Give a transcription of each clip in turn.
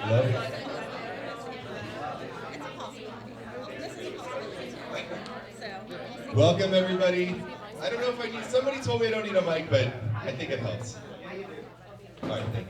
Love it. Welcome, everybody. I don't know if I need, somebody told me I don't need a mic, but I think it helps. All right, thank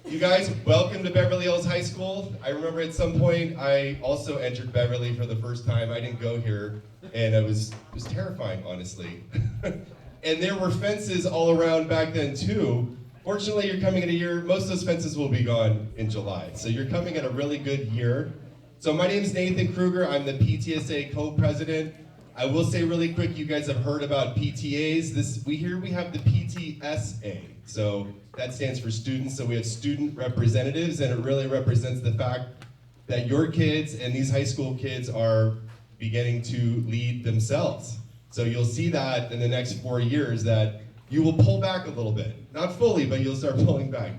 you. You guys, welcome to Beverly Hills High School. I remember at some point I also entered Beverly for the first time. I didn't go here, and it was terrifying, honestly. And there were fences all around back then too. Fortunately, you're coming in a year, most of those fences will be gone in July. So you're coming at a really good year. So my name is Nathan Kruger. I'm the PTSA co-president. I will say really quick, you guys have heard about PTAs. We have the PTSA. So that stands for students. So we have student representatives, and it really represents the fact that your kids and these high school kids are beginning to lead themselves. So you'll see that in the next 4 years that you will pull back a little bit. Not fully, but you'll start pulling back.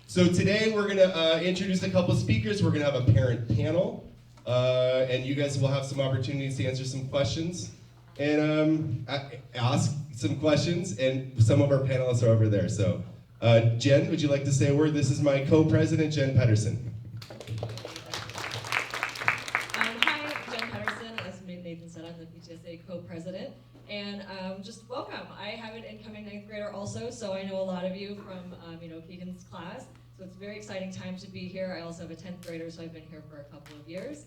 So today we're gonna introduce a couple speakers. We're gonna have a parent panel. And you guys will have some opportunities to answer some questions and ask some questions, and some of our panelists are over there. So Jen, would you like to say a word? This is my co-president, Jen Pedersen. Hi, Jen Pedersen. As Nathan said, I'm the PTSA co-president. And just welcome. I have an incoming 9th grader also, so I know a lot of you from Keegan's class. So it's a very exciting time to be here. I also have a 10th grader, so I've been here for a couple of years.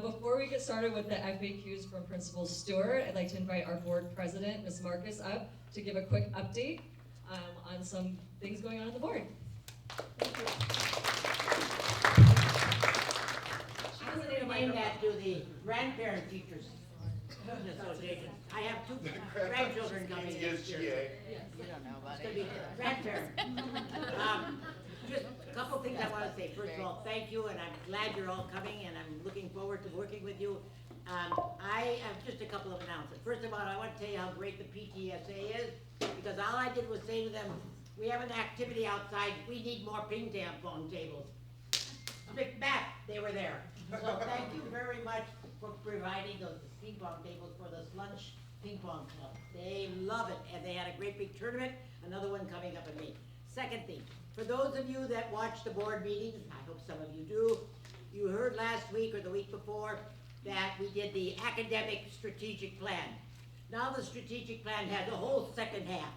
Before we get started with the FAQs from Principal Stewart, I'd like to invite our board president, Ms. Marcus, up to give a quick update on some things going on the board. Thank you. I was name that to the Grandparent Teachers Association. I have 2 grandchildren coming next year. Yes. You don't know about it. It's going to be grandparent. Just a couple things I want to say. First of all, thank you, and I'm glad you're all coming, and I'm looking forward to working with you. I have just a couple of announcements. First of all, I want to tell you how great the PTSA is, because all I did was say to them, we have an activity outside, we need more ping pong tables. Big back, they were there. So thank you very much for providing those ping pong tables for the Lunch Ping Pong Club. They love it, and they had a great big tournament, another one coming up in May. Second thing, for those of you that watch the board meetings, I hope some of you do, you heard last week or the week before that we did the academic strategic plan. Now the strategic plan has a whole second half.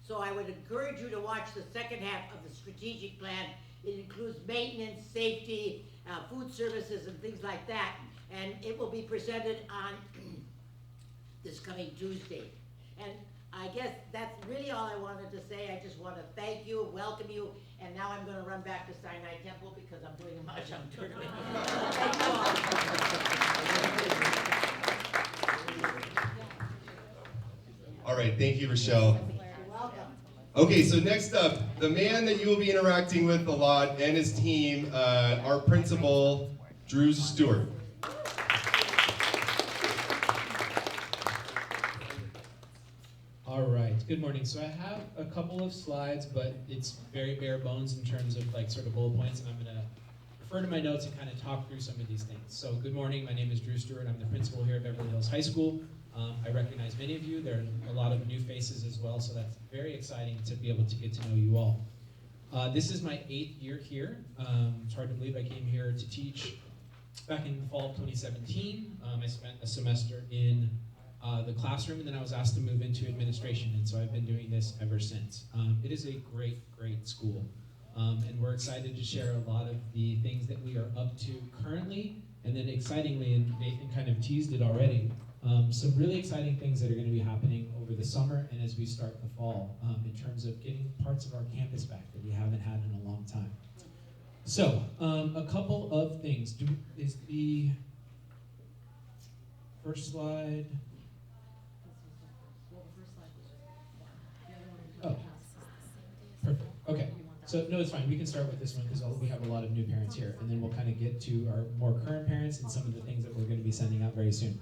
So I would encourage you to watch the second half of the strategic plan. It includes maintenance, safety, food services, and things like that. And it will be presented on this coming Tuesday. And I guess that's really all I wanted to say. I just want to thank you, welcome you, and now I'm going to run back to Sinai Temple because I'm doing a mahjong tournament. Thank you all. All right, thank you, Rochelle. You're welcome. Okay, so next up, the man that you will be interacting with a lot and his team, our principal, Drew Stewart. All right, good morning. So I have a couple of slides, but it's very bare bones in terms of sort of bullet points, and I'm gonna refer to my notes and kind of talk through some of these things. So good morning, my name is Drew Stewart. I'm the principal here at Beverly Hills High School. I recognize many of you. There are a lot of new faces as well, so that's very exciting to be able to get to know you all. This is my 8th year here. It's hard to believe I came here to teach back in the fall of 2017. I spent a semester in the classroom, and then I was asked to move into administration, and so I've been doing this ever since. It is a great, great school, and we're excited to share a lot of the things that we are up to currently, and then excitingly, and Nathan kind of teased it already, some really exciting things that are going to be happening over the summer and as we start the fall in terms of getting parts of our campus back that we haven't had in a long time. So, a couple of things. Is the first slide... Oh, perfect. Okay. So, no, it's fine. We can start with this one because we have a lot of new parents here, and then we'll kind of get to our more current parents and some of the things that we're going to be sending out very soon.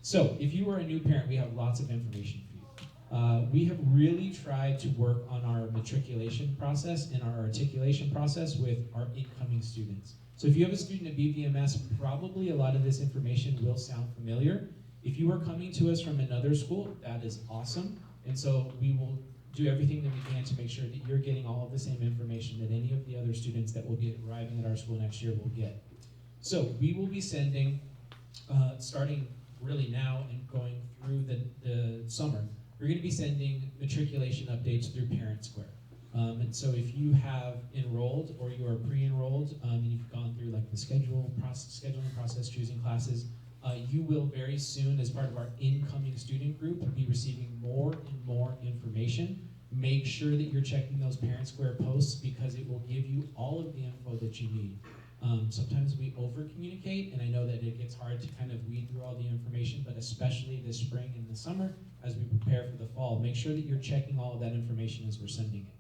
So, if you are a new parent, we have lots of information for you. We have really tried to work on our matriculation process and our articulation process with our incoming students. So, if you have a student at BVMS, probably a lot of this information will sound familiar. If you are coming to us from another school, that is awesome. And so we will do everything that we can to make sure that you're getting all of the same information that any of the other students that will be arriving at our school next year will get. So we will be sending, starting really now and going through the summer, we're going to be sending matriculation updates through Parent Square. And so if you have enrolled or you are pre-enrolled and you've gone through like the scheduling process, choosing classes, you will very soon, as part of our incoming student group, be receiving more and more information. Make sure that you're checking those Parent Square posts because it will give you all of the info that you need. Sometimes we over-communicate, and I know that it gets hard to kind of weed through all the information, but especially this spring and the summer, as we prepare for the fall, make sure that you're checking all of that information as we're sending it.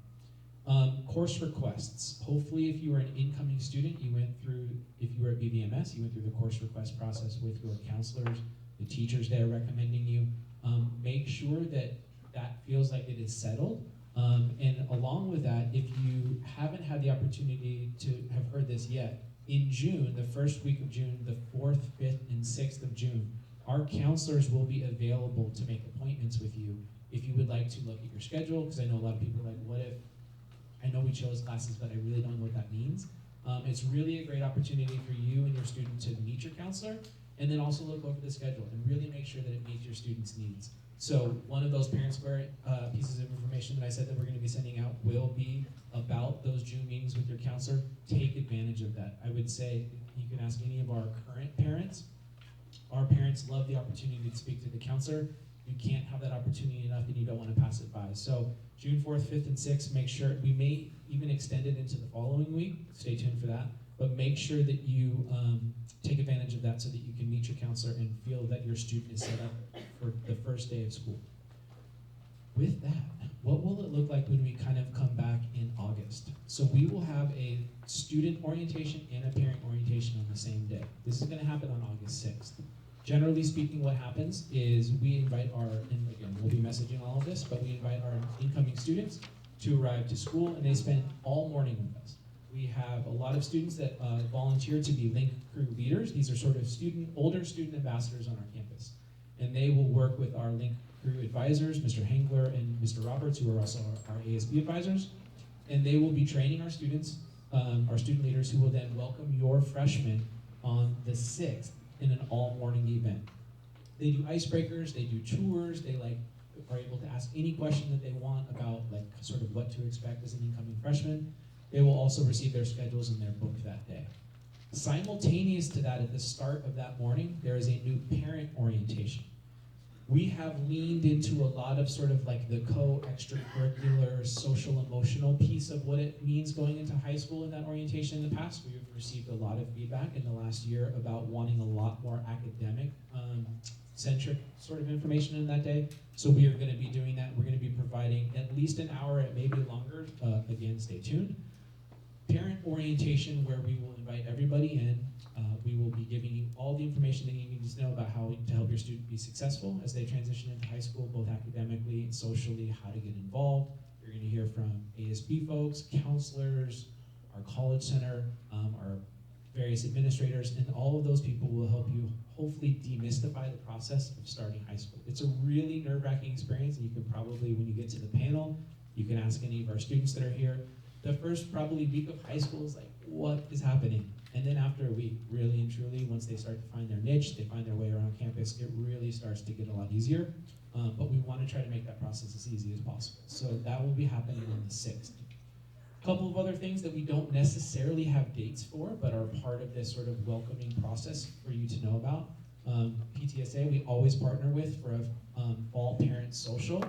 Course requests. Hopefully, if you were an incoming student, you went through, if you were at BVMS, you went through the course request process with your counselors, the teachers there recommending you. Make sure that that feels like it is settled. And along with that, if you haven't had the opportunity to have heard this yet, in June, the first week of June, the 4th, 5th, and 6th of June, our counselors will be available to make appointments with you if you would like to look at your schedule, because I know a lot of people are like, what if, I know we chose classes, but I really don't know what that means. It's really a great opportunity for you and your student to meet your counselor, and then also look over the schedule and really make sure that it meets your students' needs. So one of those Parent Square pieces of information that I said that we're going to be sending out will be about those June meetings with your counselor. Take advantage of that. I would say you can ask any of our current parents. Our parents love the opportunity to speak to the counselor. You can't have that opportunity enough and you don't want to pass it by. So June 4th, 5th, and 6th, make sure, we may even extend it into the following week. Stay tuned for that. But make sure that you take advantage of that so that you can meet your counselor and feel that your student is set up for the first day of school. With that, what will it look like when we kind of come back in August? So we will have a student orientation and a parent orientation on the same day. This is going to happen on August 6th. Generally speaking, what happens is we invite our, and again, we'll be messaging all of this, but we invite our incoming students to arrive to school, and they spend all morning with us. We have a lot of students that volunteer to be Link Crew leaders. These are sort of older student ambassadors on our campus. And they will work with our Link Crew advisors, Mr. Hengler and Mr. Roberts, who are also our ASB advisors. And they will be training our students, our student leaders, who will then welcome your freshmen on the 6th in an all-morning event. They do icebreakers, they do tours, they are able to ask any question that they want about sort of what to expect as an incoming freshman. They will also receive their schedules and their book that day. Simultaneous to that, at the start of that morning, there is a new parent orientation. We have leaned into a lot of sort of like the co-extracurricular, social, emotional piece of what it means going into high school in that orientation in the past. We've received a lot of feedback in the last year about wanting a lot more academic centric sort of information in that day. So we are going to be doing that. We're going to be providing at least an hour, it may be longer. Again, stay tuned. Parent orientation, where we will invite everybody in. We will be giving you all the information that you need to know about how to help your student be successful as they transition into high school, both academically and socially, how to get involved. You're going to hear from ASB folks, counselors, our college center, our various administrators, and all of those people will help you hopefully demystify the process of starting high school. It's a really nerve-wracking experience, and you can probably, when you get to the panel, you can ask any of our students that are here. The first probably week of high school is like, what is happening? And then after a week, really and truly, once they start to find their niche, they find their way around campus, it really starts to get a lot easier. But we want to try to make that process as easy as possible. So that will be happening on the 6th. A couple of other things that we don't necessarily have dates for, but are part of this sort of welcoming process for you to know about. PTSA, we always partner with for a fall parent social.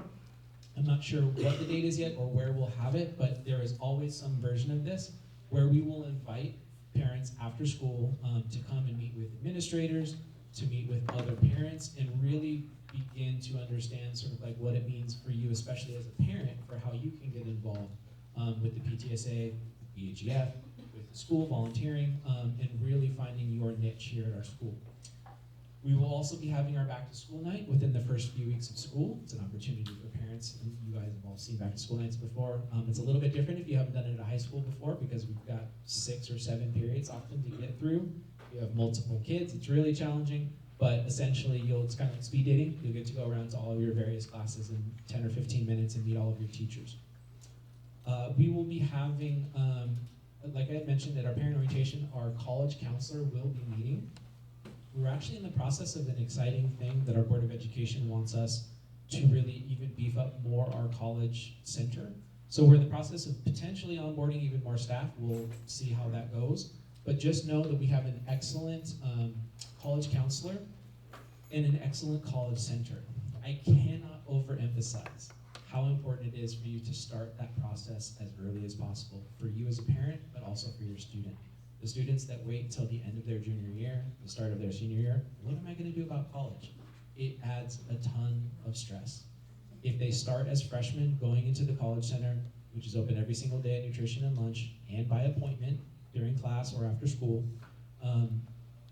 I'm not sure what the date is yet or where we'll have it, but there is always some version of this where we will invite parents after school to come and meet with administrators, to meet with other parents, and really begin to understand sort of like what it means for you, especially as a parent, for how you can get involved with the PTSA, BHEF, with the school, volunteering, and really finding your niche here at our school. We will also be having our back to school night within the first few weeks of school. It's an opportunity for parents, and you guys have all seen back to school nights before. It's a little bit different if you haven't done it at a high school before, because we've got 6 or 7 periods often to get through. You have multiple kids, it's really challenging. But essentially, it's kind of like speed dating. You'll get to go around to all of your various classes in 10 or 15 minutes and meet all of your teachers. We will be having, like I had mentioned at our parent orientation, our college counselor will be meeting. We're actually in the process of an exciting thing that our Board of Education wants us to really even beef up more our college center. So we're in the process of potentially onboarding even more staff. We'll see how that goes. But just know that we have an excellent college counselor and an excellent college center. I cannot overemphasize how important it is for you to start that process as early as possible for you as a parent, but also for your student. The students that wait till the end of their junior year, the start of their senior year, what am I going to do about college? It adds a ton of stress. If they start as freshmen going into the college center, which is open every single day at nutrition and lunch, and by appointment during class or after school,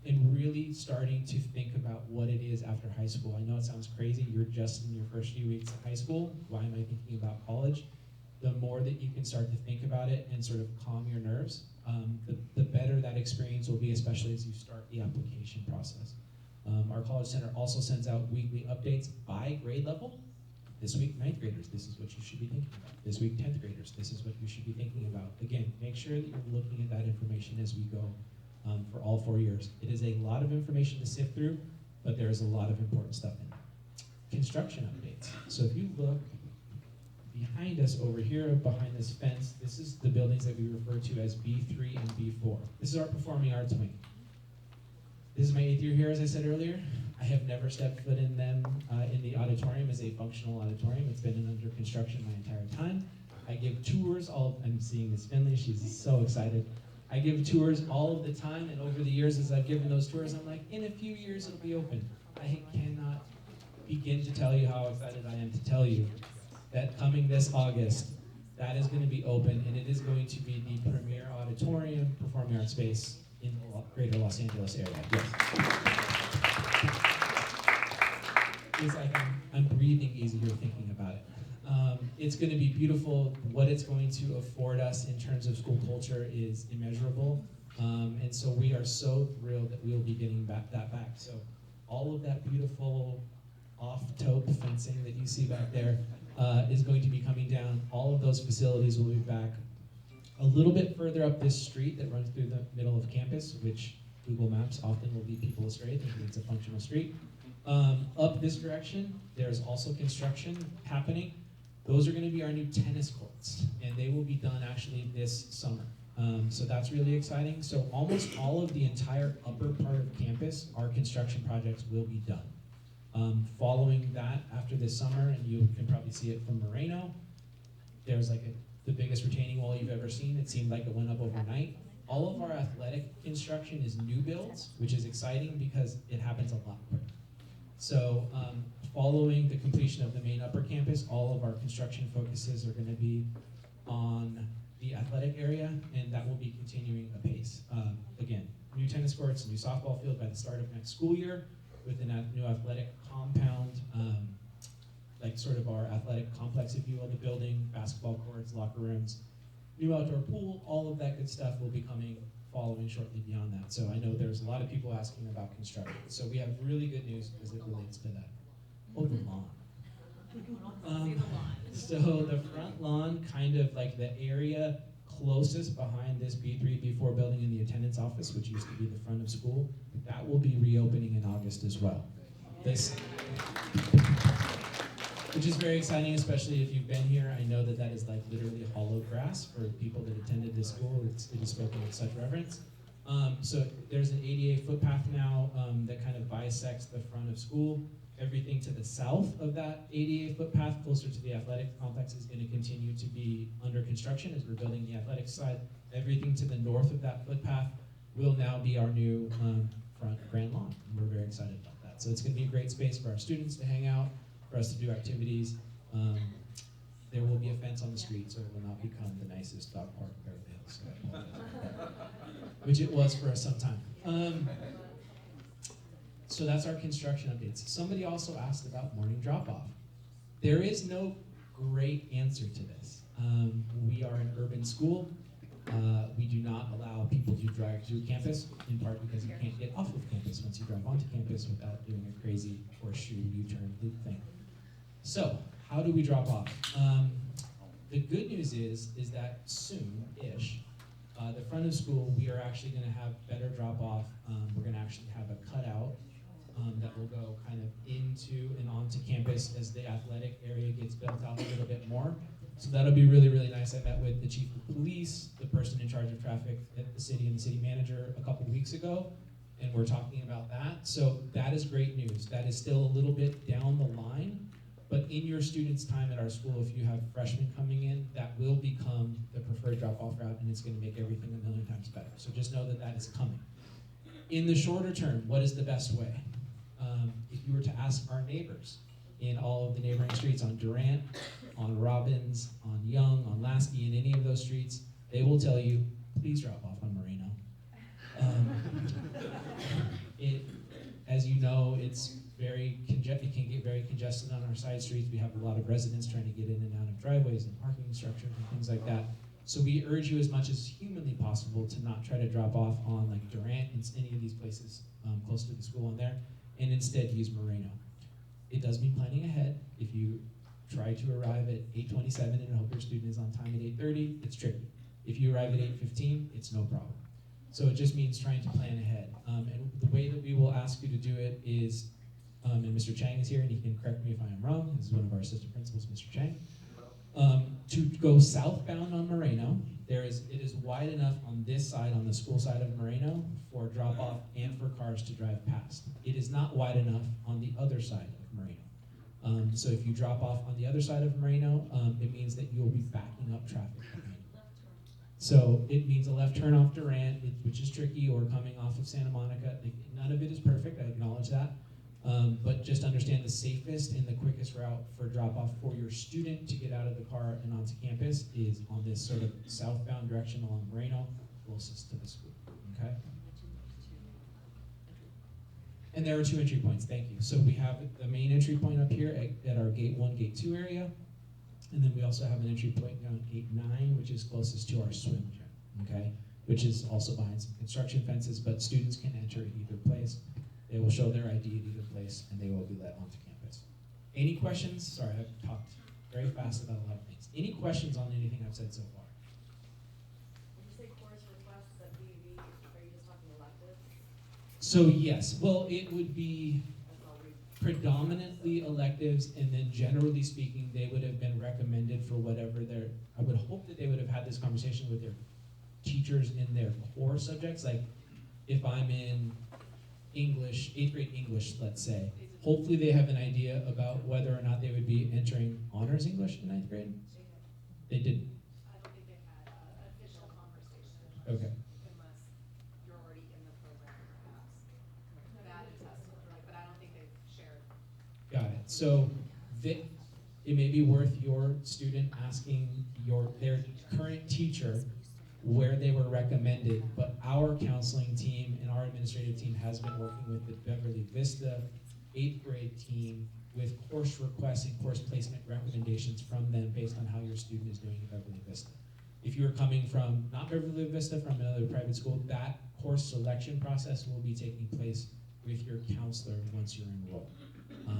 and really starting to think about what it is after high school. I know it sounds crazy, you're just in your first few weeks of high school, why am I thinking about college? The more that you can start to think about it and sort of calm your nerves, the better that experience will be, especially as you start the application process. Our college center also sends out weekly updates by grade level. This week, 9th graders, this is what you should be thinking about. This week, 10th graders, this is what you should be thinking about. Again, make sure that you're looking at that information as we go for all 4 years. It is a lot of information to sift through, but there is a lot of important stuff in it. Construction updates. So if you look behind us over here, behind this fence, this is the buildings that we refer to as B3 and B4. This is our performing arts wing. This is my 8th year here, as I said earlier. I have never stepped foot in them in the auditorium as a functional auditorium. It's been under construction my entire time. I give tours, I'm seeing Miss Finley, she's so excited. I give tours all of the time, and over the years as I've given those tours, I'm like, in a few years it'll be open. I cannot begin to tell you how excited I am to tell you that coming this August, that is going to be open, and it is going to be the premier auditorium, performing arts space in the greater Los Angeles area. Yes. It's like I'm breathing easier thinking about it. It's going to be beautiful. What it's going to afford us in terms of school culture is immeasurable. And so we are so thrilled that we'll be getting that back. So all of that beautiful off-taupe fencing that you see back there is going to be coming down. All of those facilities will be back a little bit further up this street that runs through the middle of campus, which Google Maps often will lead people astray thinking it's a functional street. Up this direction, there's also construction happening. Those are going to be our new tennis courts, and they will be done actually this summer. So that's really exciting. So almost all of the entire upper part of campus, our construction projects will be done. Following that, after this summer, and you can probably see it from Moreno, there's like the biggest retaining wall you've ever seen. It seemed like it went up overnight. All of our athletic construction is new builds, which is exciting because it happens a lot quicker. So following the completion of the main upper campus, all of our construction focuses are going to be on the athletic area, and that will be continuing apace. Again, new tennis courts, new softball field by the start of next school year, with a new athletic compound, like sort of our athletic complex, if you will, the building, basketball courts, locker rooms, new outdoor pool, all of that good stuff will be coming following shortly beyond that. So I know there's a lot of people asking about construction. So we have really good news as it relates to that. Oh, the lawn. So the front lawn, kind of like the area closest behind this B3, B4 building in the attendance office, which used to be the front of school, that will be reopening in August as well. This, which is very exciting, especially if you've been here. I know that that is like literally hollow grass for people that attended this school. It is spoken with such reverence. So there's an ADA footpath now that kind of bisects the front of school. Everything to the south of that ADA footpath, closer to the athletic complex, is going to continue to be under construction as we're building the athletics side. Everything to the north of that footpath will now be our new front grand lawn. And we're very excited about that. So it's going to be a great space for our students to hang out, for us to do activities. There will be a fence on the street, so it will not become the nicest dog park in Beverly Hills. So I apologize, which it was for us some time. So that's our construction updates. Somebody also asked about morning drop-off. There is no great answer to this. We are an urban school. We do not allow people to drive through campus, in part because you can't get off of campus once you drive onto campus without doing a crazy horseshoe U-turn loop thing. So, how do we drop off? The good news is that soon-ish, the front of school, we are actually going to have better drop-off. We're going to actually have a cutout that will go kind of into and onto campus as the athletic area gets built out a little bit more. So that'll be really, really nice. I met with the chief of police, the person in charge of traffic at the city, and the city manager a couple weeks ago, and we're talking about that. So that is great news. That is still a little bit down the line, but in your students' time at our school, if you have freshmen coming in, that will become the preferred drop-off route, and it's going to make everything a million times better. So just know that that is coming. In the shorter term, what is the best way? If you were to ask our neighbors in all of the neighboring streets on Durant, on Robbins, on Young, on Lasky, in any of those streets, they will tell you, please drop off on Moreno. As you know, it can get very congested on our side streets. We have a lot of residents trying to get in and out of driveways and parking structures and things like that. So we urge you as much as humanly possible to not try to drop off on like Durant and any of these places close to the school on there, and instead use Moreno. It does mean planning ahead. If you try to arrive at 8:27 and hope your student is on time at 8:30, it's tricky. If you arrive at 8:15, it's no problem. So it just means trying to plan ahead. And the way that we will ask you to do it is, and Mr. Chang is here and he can correct me if I am wrong, this is one of our assistant principals, Mr. Chang. To go southbound on Moreno, it is wide enough on this side, on the school side of Moreno, for drop off and for cars to drive past. It is not wide enough on the other side of Moreno. So if you drop off on the other side of Moreno, it means that you will be backing up traffic behind you. So it means a left turn off Durant, which is tricky, or coming off of Santa Monica. None of it is perfect, I acknowledge that. But just understand the safest and the quickest route for drop off for your student to get out of the car and onto campus is on this sort of southbound direction along Moreno, closest to the school, okay? And there are 2 entry points, thank you. So we have the main entry point up here at our gate 1, gate 2 area. And then we also have an entry point down at gate 9, which is closest to our swim gym, okay? Which is also behind some construction fences, but students can enter at either place. They will show their ID at either place, and they will be let onto campus. Any questions? Sorry, I've talked very fast about a lot of things. Any questions on anything I've said so far? When you say course requests at BEV, are you just talking electives? So yes, well, it would be predominantly electives, and then generally speaking, they would have been recommended for whatever I would hope that they would have had this conversation with their teachers in their core subjects. Like if I'm in English, 8th grade English, let's say, hopefully they have an idea about whether or not they would be entering honors English in 9th grade. They didn't. I don't think they've had an official conversation. Okay. Unless you're already in the program, perhaps. That is tested, but I don't think they've shared. Got it. So it may be worth your student asking their current teacher where they were recommended, but our counseling team and our administrative team has been working with the Beverly Vista 8th grade team with course requests and course placement recommendations from them based on how your student is doing at Beverly Vista. If you're coming from not Beverly Vista, from another private school, that course selection process will be taking place with your counselor once you're enrolled.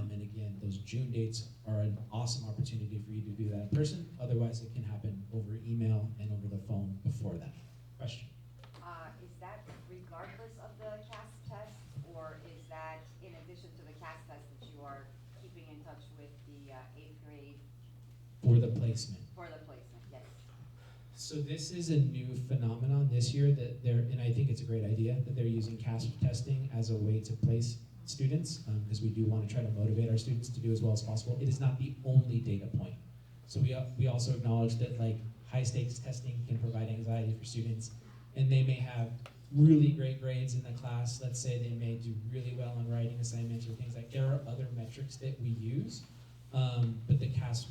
And again, those June dates are an awesome opportunity for you to do that in person. Otherwise, it can happen over email and over the phone before that. Question? Is that regardless of the CAS test, or is that in addition to the CAS test that you are keeping in touch with the 8th grade? For the placement. For the placement, yes. So this is a new phenomenon this year that and I think it's a great idea, that they're using CAS testing as a way to place students, because we do want to try to motivate our students to do as well as possible. It is not the only data point. So we also acknowledge that like high stakes testing can provide anxiety for students, and they may have really great grades in the class. Let's say they may do really well on writing assignments or things like. There are other metrics that we use, but the CAS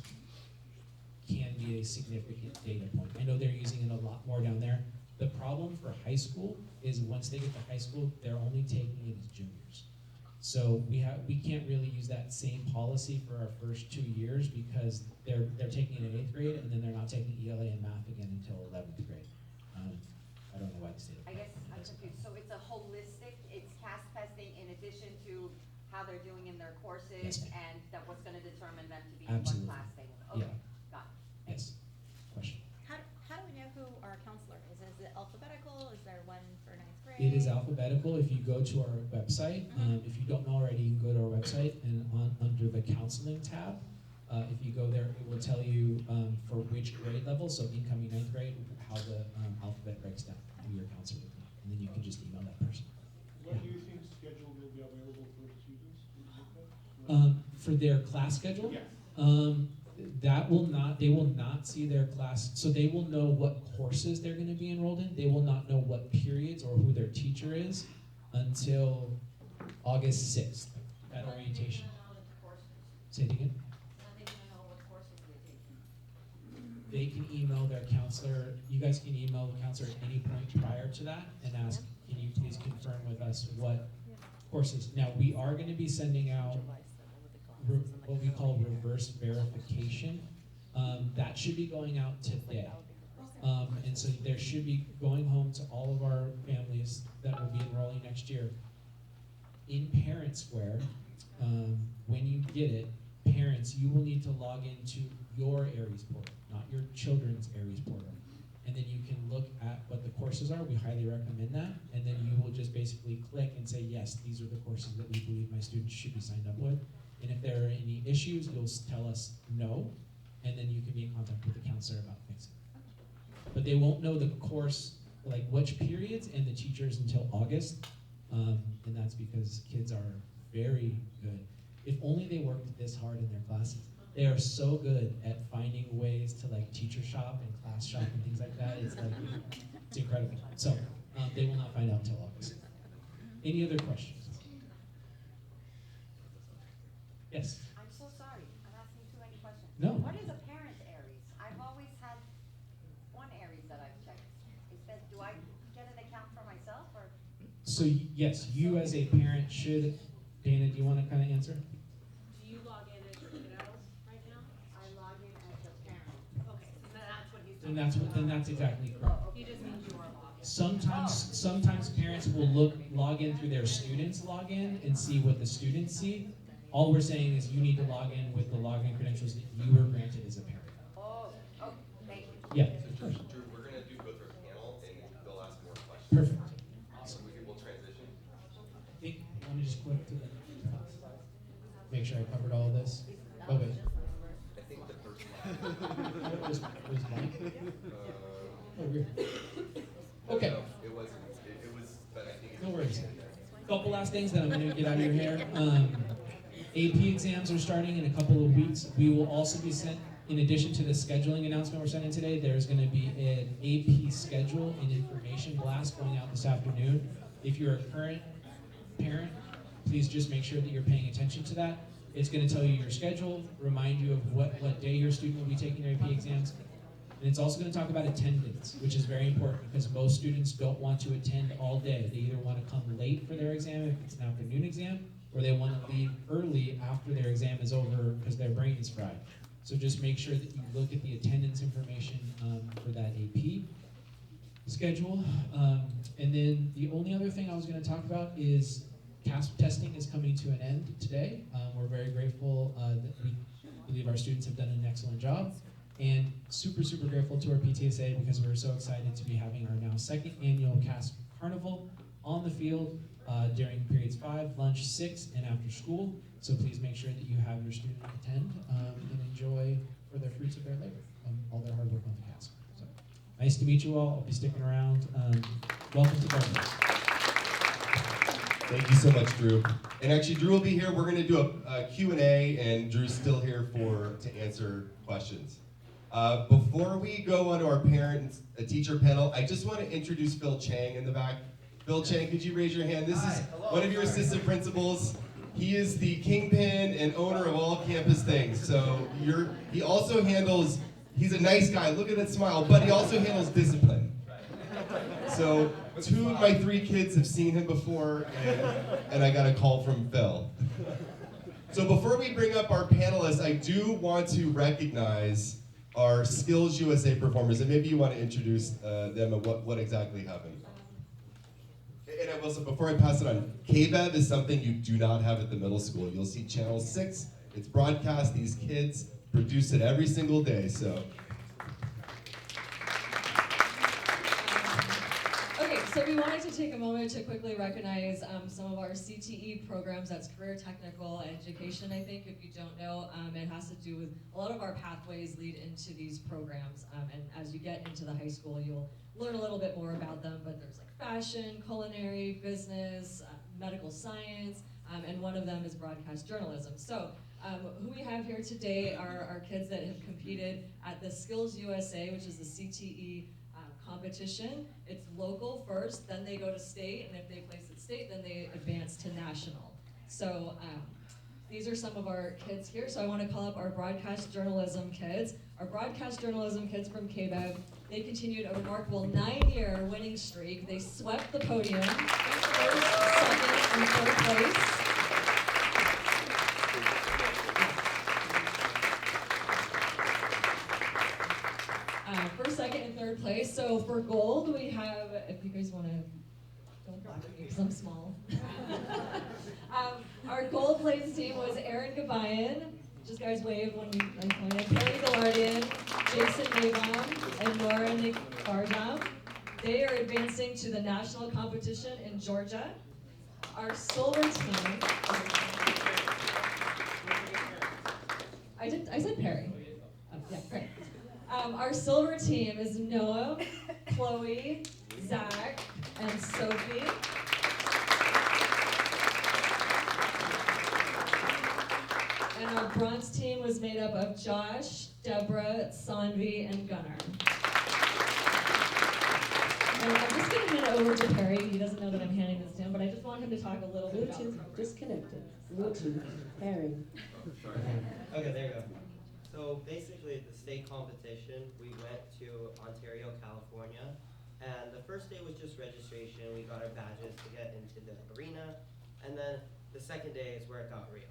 can be a significant data point. I know they're using it a lot more down there. The problem for high school is once they get to high school, they're only taking it as juniors. So we can't really use that same policy for our first 2 years because they're taking it in 8th grade and then they're not taking ELA and math again until 11th grade. I so it's a holistic, it's CAS testing in addition to how they're doing in their courses, Yes, ma'am. and that what's gonna determine them to be in what Absolutely. class they will. Yeah. Okay, got it. Yes. Question. How do we know who our counselor is? Is it alphabetical? Is there one for ninth grade? It is alphabetical. If you go to our website, if you don't know already, you can go to our website and under the counseling tab, if you go there, it will tell you for which grade level, so incoming ninth grade, how the alphabet breaks down, who your counselor will be. And then you can just email that person. What do you think schedule will be available for students? For their class schedule, Yes. they will not see their class, so they will know what courses they're gonna be enrolled in. They will not know what periods or who their teacher is until August 6th at orientation. Say it again? They can email their counselor, you guys can email the counselor at any point prior to that and ask, can you please confirm with us what courses? Now, we are gonna be sending out what we call reverse verification. That should be going out today. And so there should be going home to all of our families that will be enrolling next year. In Parent Square, when you get it, parents, you will need to log into your Aries portal, not your children's Aries portal. And then you can look at what the courses are. We highly recommend that. And then you will just basically click and say, yes, these are the courses that we believe my students should be signed up with. And if there are any issues, you'll tell us no, and then you can be in contact with the counselor about fixing it. But they won't know the course, like which periods and the teachers until August, and that's because kids are very good. If only they worked this hard in their classes. They are so good at finding ways to like teacher shop and class shop and things like that. It's like, it's incredible. So they will not find out until August. Any other questions? Yes. I'm so sorry, I'm asking too many questions. No. What is a parent Aries? I've always had one Aries that I've checked. Do I get an account for myself, or? So yes, you as a parent should, Dana, do you want to kind of answer? Do you log in as your kiddos right now? I log in as a parent. Okay, so that's what he's Then doing. that's exactly correct. He just means you are logged in. Sometimes parents will log in through their students' login and see what the students see. All we're saying is you need to log in with the login credentials that you were granted as a parent. Oh, thank you. Yeah. Drew, we're gonna go through a panel and they'll ask more questions. Perfect. So we'll transition. Hey, let me just click to the, make sure I covered all of this. Oh wait. I think the first Was Mike? Oh, weird. Okay. No, it wasn't. It was, but I think. No worries. Couple last things that I'm going to get out of your hair. AP exams are starting in a couple of weeks. We will also be sent, in addition to the scheduling announcement we're sending today, there's going to be an AP schedule and information blast going out this afternoon. If you're a current parent, please just make sure that you're paying attention to that. It's going to tell you your schedule, remind you of what day your student will be taking their AP exams. And it's also going to talk about attendance, which is very important because most students don't want to attend all day. They either want to come late for their exam if it's an afternoon exam, or they want to leave early after their exam is over because their brain is fried. So just make sure that you look at the attendance information for that AP schedule. And then the only other thing I was going to talk about is CASP testing is coming to an end today. We're very grateful that we believe our students have done an excellent job. And super, super grateful to our PTSA because we're so excited to be having our now second annual CASP Carnival on the field during periods 5, lunch, 6, and after school. So please make sure that you have your student attend and enjoy for the fruits of their labor, all their hard work on the CASP. So nice to meet you all. I'll be sticking around. Welcome to Beverly. Thank you so much, Drew. And actually, Drew will be here. We're going to do a Q&A, and Drew's still here to answer questions. Before we go on to our parent-teacher panel, I just want to introduce Phil Chang in the back. Phil Chang, could you raise your hand? This is one of your assistant principals. He is the kingpin and owner of all campus things. So he also handles, he's a nice guy, look at that smile, but he also handles discipline. So 2 of my 3 kids have seen him before, and I got a call from Phil. So before we bring up our panelists, I do want to recognize our Skills USA performers, and maybe you want to introduce them and what exactly happened. And I will say, before I pass it on, KBEV is something you do not have at the middle school. You'll see Channel 6, it's broadcast, these kids produce it every single day, so. Okay, so we wanted to take a moment to quickly recognize some of our CTE programs. That's Career Technical Education, I think, if you don't know. It has to do with a lot of our pathways lead into these programs. And as you get into the high school, you'll learn a little bit more about them. But there's like fashion, culinary, business, medical science, and one of them is broadcast journalism. So who we have here today are our kids that have competed at the Skills USA, which is the CTE competition. It's local first, then they go to state, and if they place at state, then they advance to national. So these are some of our kids here. So I want to call up our broadcast journalism kids. Our broadcast journalism kids from KBEV, they continued a remarkable 9-year winning streak. They swept the podium, first, second, and third place. First, second, and third place. So for gold, we have, if you guys want to, don't block me because I'm small. Our gold place team was Aaron Gabayan, just guys wave when I pointed, Carey Gallardian, Jason Maybaum, and Nora Nick Barjam. They are advancing to the national competition in Georgia. Our silver team, I said Perry. Yeah, great. Our silver team is Noah, Chloe, Zach, and Sophie. And our bronze team was made up of Josh, Deborah, Sanvi, and Gunnar. And I'm just going to hand it over to Perry. He doesn't know that I'm handing this to him, but I just want him to talk a little bit about the program. Disconnected. Bluetooth. Perry. Okay, there you go. So basically, at the state competition, we went to Ontario, California, and the first day was just registration. We got our badges to get into the arena, and then the second day is where it got real.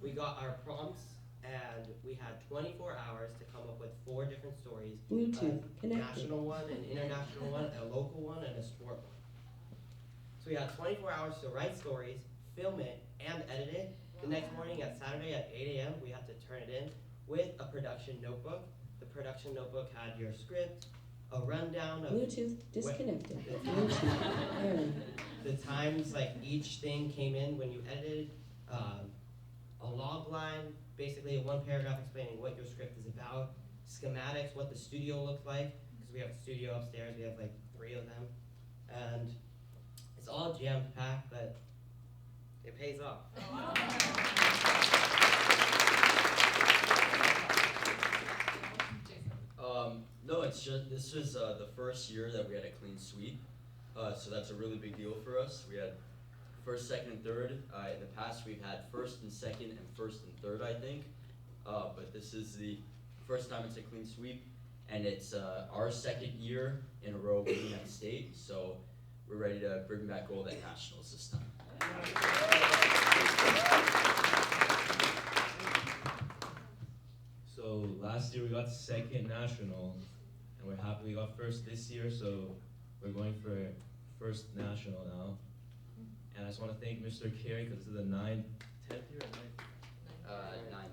We got our prompts, and we had 24 hours to come up with 4 different stories. Bluetooth a connected. national one, an international one, a local one, and a sport one. So we had 24 hours to write stories, film it, and edit it. The next morning at Saturday at 8 a.m., we had to turn it in with a production notebook. The production notebook had your script, a rundown of Bluetooth disconnected. Bluetooth. Perry. the times like each thing came in when you edited, a log line, basically a 1 paragraph explaining what your script is about, schematics, what the studio looked like, because we have a studio upstairs, we have like 3 of them, and it's all jam-packed, but it pays off. No, it's just, this was the first year that we had a clean sweep, so that's a really big deal for us. We had first, second, and third. In the past, we've had first and second and first and third, I think, but this is the first time it's a clean sweep, and it's our second year in a row winning at state, so we're ready to bring back gold at nationals this time. So last year we got second national, and we're happy we got first this year, so we're going for first national now. And I just want to thank Mr. Carey, because this is the 10th year or 9th? 9.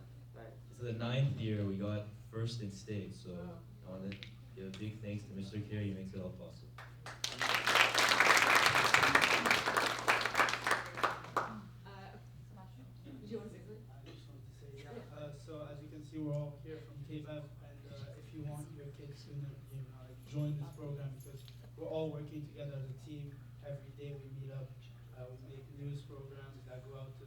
This is the 9th year we got first in state, so I want to give a big thanks to Mr. Carey, he makes it all possible. Did you want to say something? I just wanted to say, so as you can see, we're all here from KBEV, and if you want your kids to join this program, because we're all working together as a team. Every day we meet up, we make news programs that go out to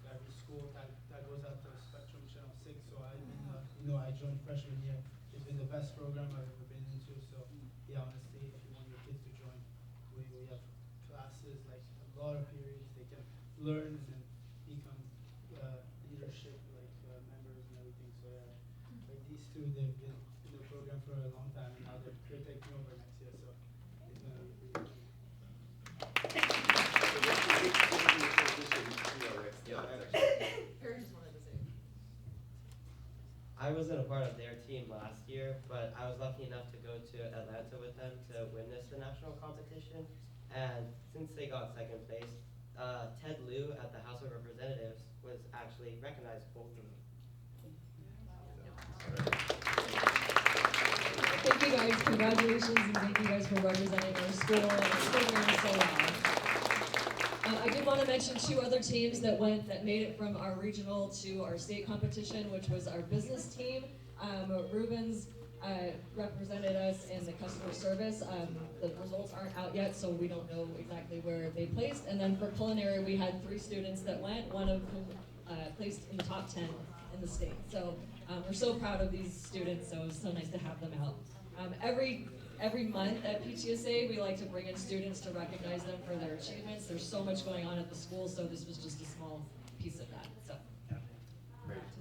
every school, that goes out to Spectrum Channel 6. So I joined freshman year. It's been the best program I've ever been into. So yeah, honestly, if you want your kids to join, we have classes, like a lot of periods they can learn and then become leadership members and everything. So yeah, like these two, they've been in the program for a long time, and now they're taking over next year. So it's gonna be really cool. I wasn't a part of their team last year, but I was lucky enough to go to Atlanta with them to witness the national competition. And since they got second place, Ted Lieu at the House of Representatives was actually recognized both of them. Thank you guys, congratulations, and thank you guys for representing our school and our program so well. I did want to mention two other teams that made it from our regional to our state competition, which was our business team. Ruben's represented us in the customer service. The results aren't out yet, so we don't know exactly where they placed. And then for culinary, we had 3 students that went, one of whom placed in the top 10 in the state. So we're so proud of these students, so it's so nice to have them out. Every month at PTSA, we like to bring in students to recognize them for their achievements. There's so much going on at the school, so this was just a small piece of that. So.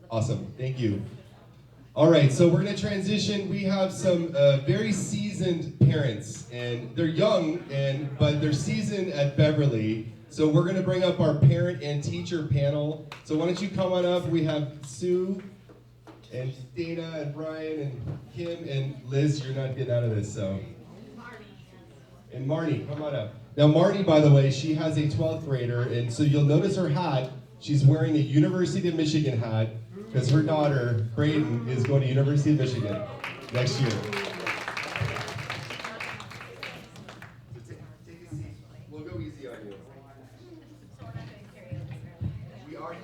Awesome, thank you. All right, so we're gonna transition. We have some very seasoned parents, and they're young, but they're seasoned at Beverly. So we're gonna bring up our parent and teacher panel. So why don't you come on up? We have Sue, and Dana, and Brian, and Kim, and Liz. You're not getting out of this, so. And Marnie, come on up. Now Marnie, by the way, she has a 12th grader, and so you'll notice her hat. She's wearing a University of Michigan hat, because her daughter, Brayden, is going to University of Michigan next year. Take a seat. We'll go easy on you. We already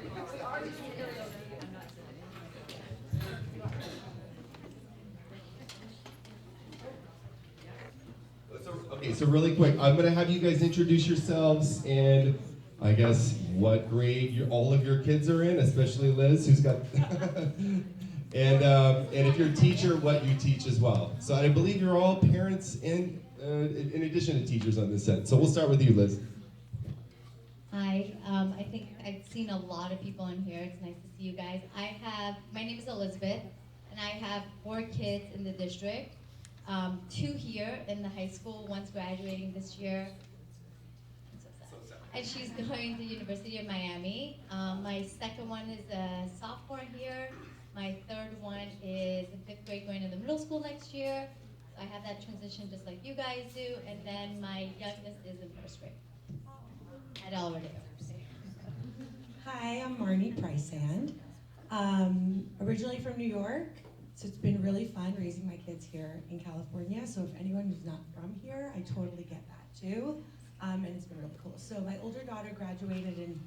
Okay, so really quick, I'm going to have you guys introduce yourselves and I guess what grade all of your kids are in, especially Liz, who's got, and if you're a teacher, what you teach as well. So I believe you're all parents and in addition to teachers on this set. So we'll start with you, Liz. Hi, I think I've seen a lot of people in here. It's nice to see you guys. My name is Elizabeth, and I have 4 kids in the district. 2 here in the high school, one's graduating this year. And she's going to University of Miami. My second one is a sophomore here. My third one is in 5th grade going to the middle school next year. So I have that transition just like you guys do. And then my youngest is in 1st grade at Already. Hi, I'm Marnie Pricehand. Originally from New York, so it's been really fun raising my kids here in California. So if anyone who's not from here, I totally get that too. And it's been really cool. So my older daughter graduated in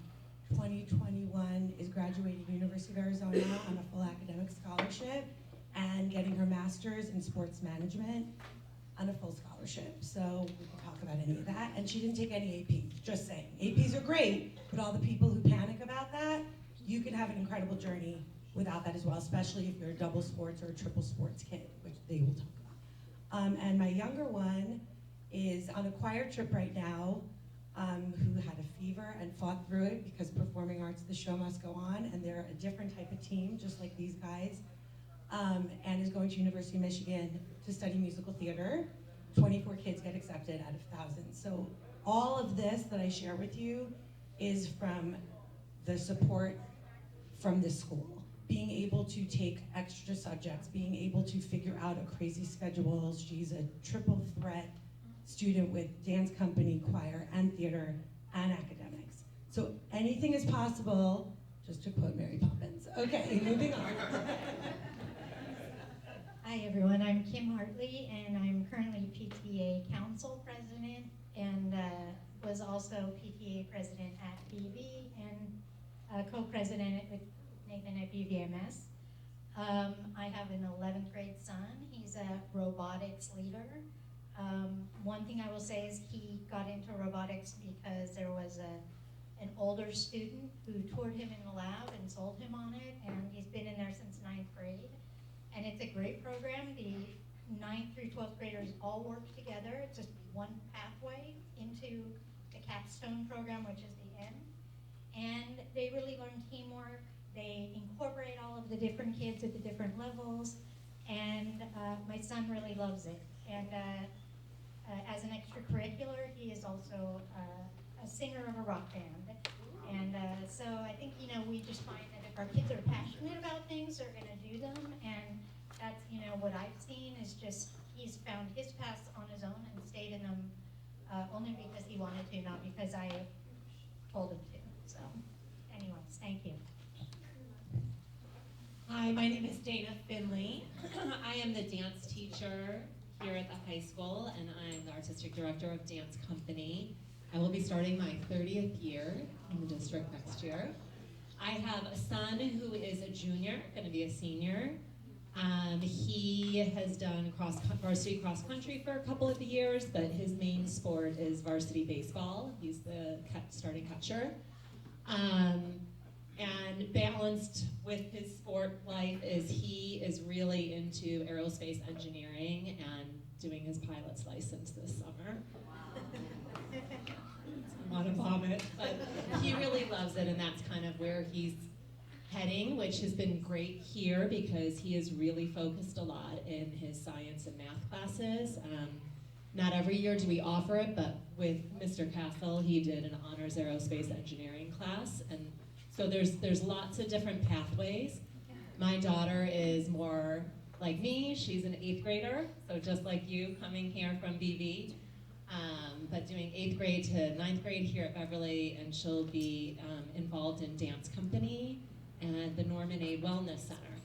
2021, is graduating University of Arizona on a full academic scholarship and getting her master's in sports management on a full scholarship. So we can talk about any of that. And she didn't take any APs, just saying. APs are great, but all the people who panic about that, you can have an incredible journey without that as well, especially if you're a double sports or a triple sports kid, which they will talk about. And my younger one is on a choir trip right now, who had a fever and fought through it because performing arts, the show must go on, and they're a different type of team, just like these guys, and is going to University of Michigan to study musical theater. 24 kids get accepted out of thousands. So all of this that I share with you is from the support from this school. Being able to take extra subjects, being able to figure out a crazy schedule. She's a triple threat student with dance company, choir, and theater, and academics. So anything is possible, just to quote Mary Poppins. Okay, moving on. Hi everyone, I'm Kim Hartley, and I'm currently PTA Council President, and was also PTA President at BV, and co-president with Nathan at BVMS. I have an 11th grade son. He's a robotics leader. One thing I will say is he got into robotics because there was an older student who toured him in the lab and sold him on it, and he's been in there since 9th grade. And it's a great program. The 9th through 12th graders all work together. It's just one pathway into the capstone program, which is the end. And they really learn teamwork. They incorporate all of the different kids at the different levels. And my son really loves it. And as an extracurricular, he is also a singer of a rock band. And so I think, we just find that if our kids are passionate about things, they're gonna do them. And that's, what I've seen is just, he's found his paths on his own and stayed in them only because he wanted to, not because I told him to. So, anyways, thank you. Hi, my name is Dana Finley. I am the dance teacher here at the high school, and I'm the artistic director of Dance Company. I will be starting my 30th year in the district next year. I have a son who is a junior, going to be a senior. He has done varsity cross country for a couple of years, but his main sport is varsity baseball. He's the starting catcher. And balanced with his sport life is he is really into aerospace engineering and doing his pilot's license this summer. I want to vomit, but he really loves it, and that's kind of where he's heading, which has been great here because he is really focused a lot in his science and math classes. Not every year do we offer it, but with Mr. Castle, he did an honors aerospace engineering class, and so there's lots of different pathways. My daughter is more like me. She's an 8th grader, so just like you, coming here from BV, but doing 8th grade to 9th grade here at Beverly, and she'll be involved in Dance Company and the Norman A. Wellness Center.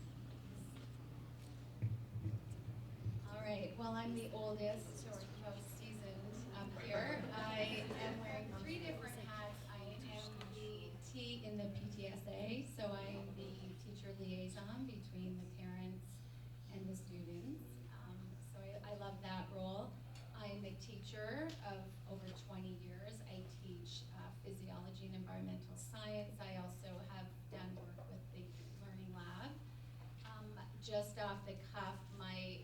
All right, well, I'm the oldest or most seasoned up here. I am wearing 3 different hats. I am the T in the PTSA, so I am the teacher liaison between the parents and the students. So I love that role. I am a teacher of over 20 years. I teach physiology and environmental science. I also have done work with the Learning Lab. Just off the cuff, my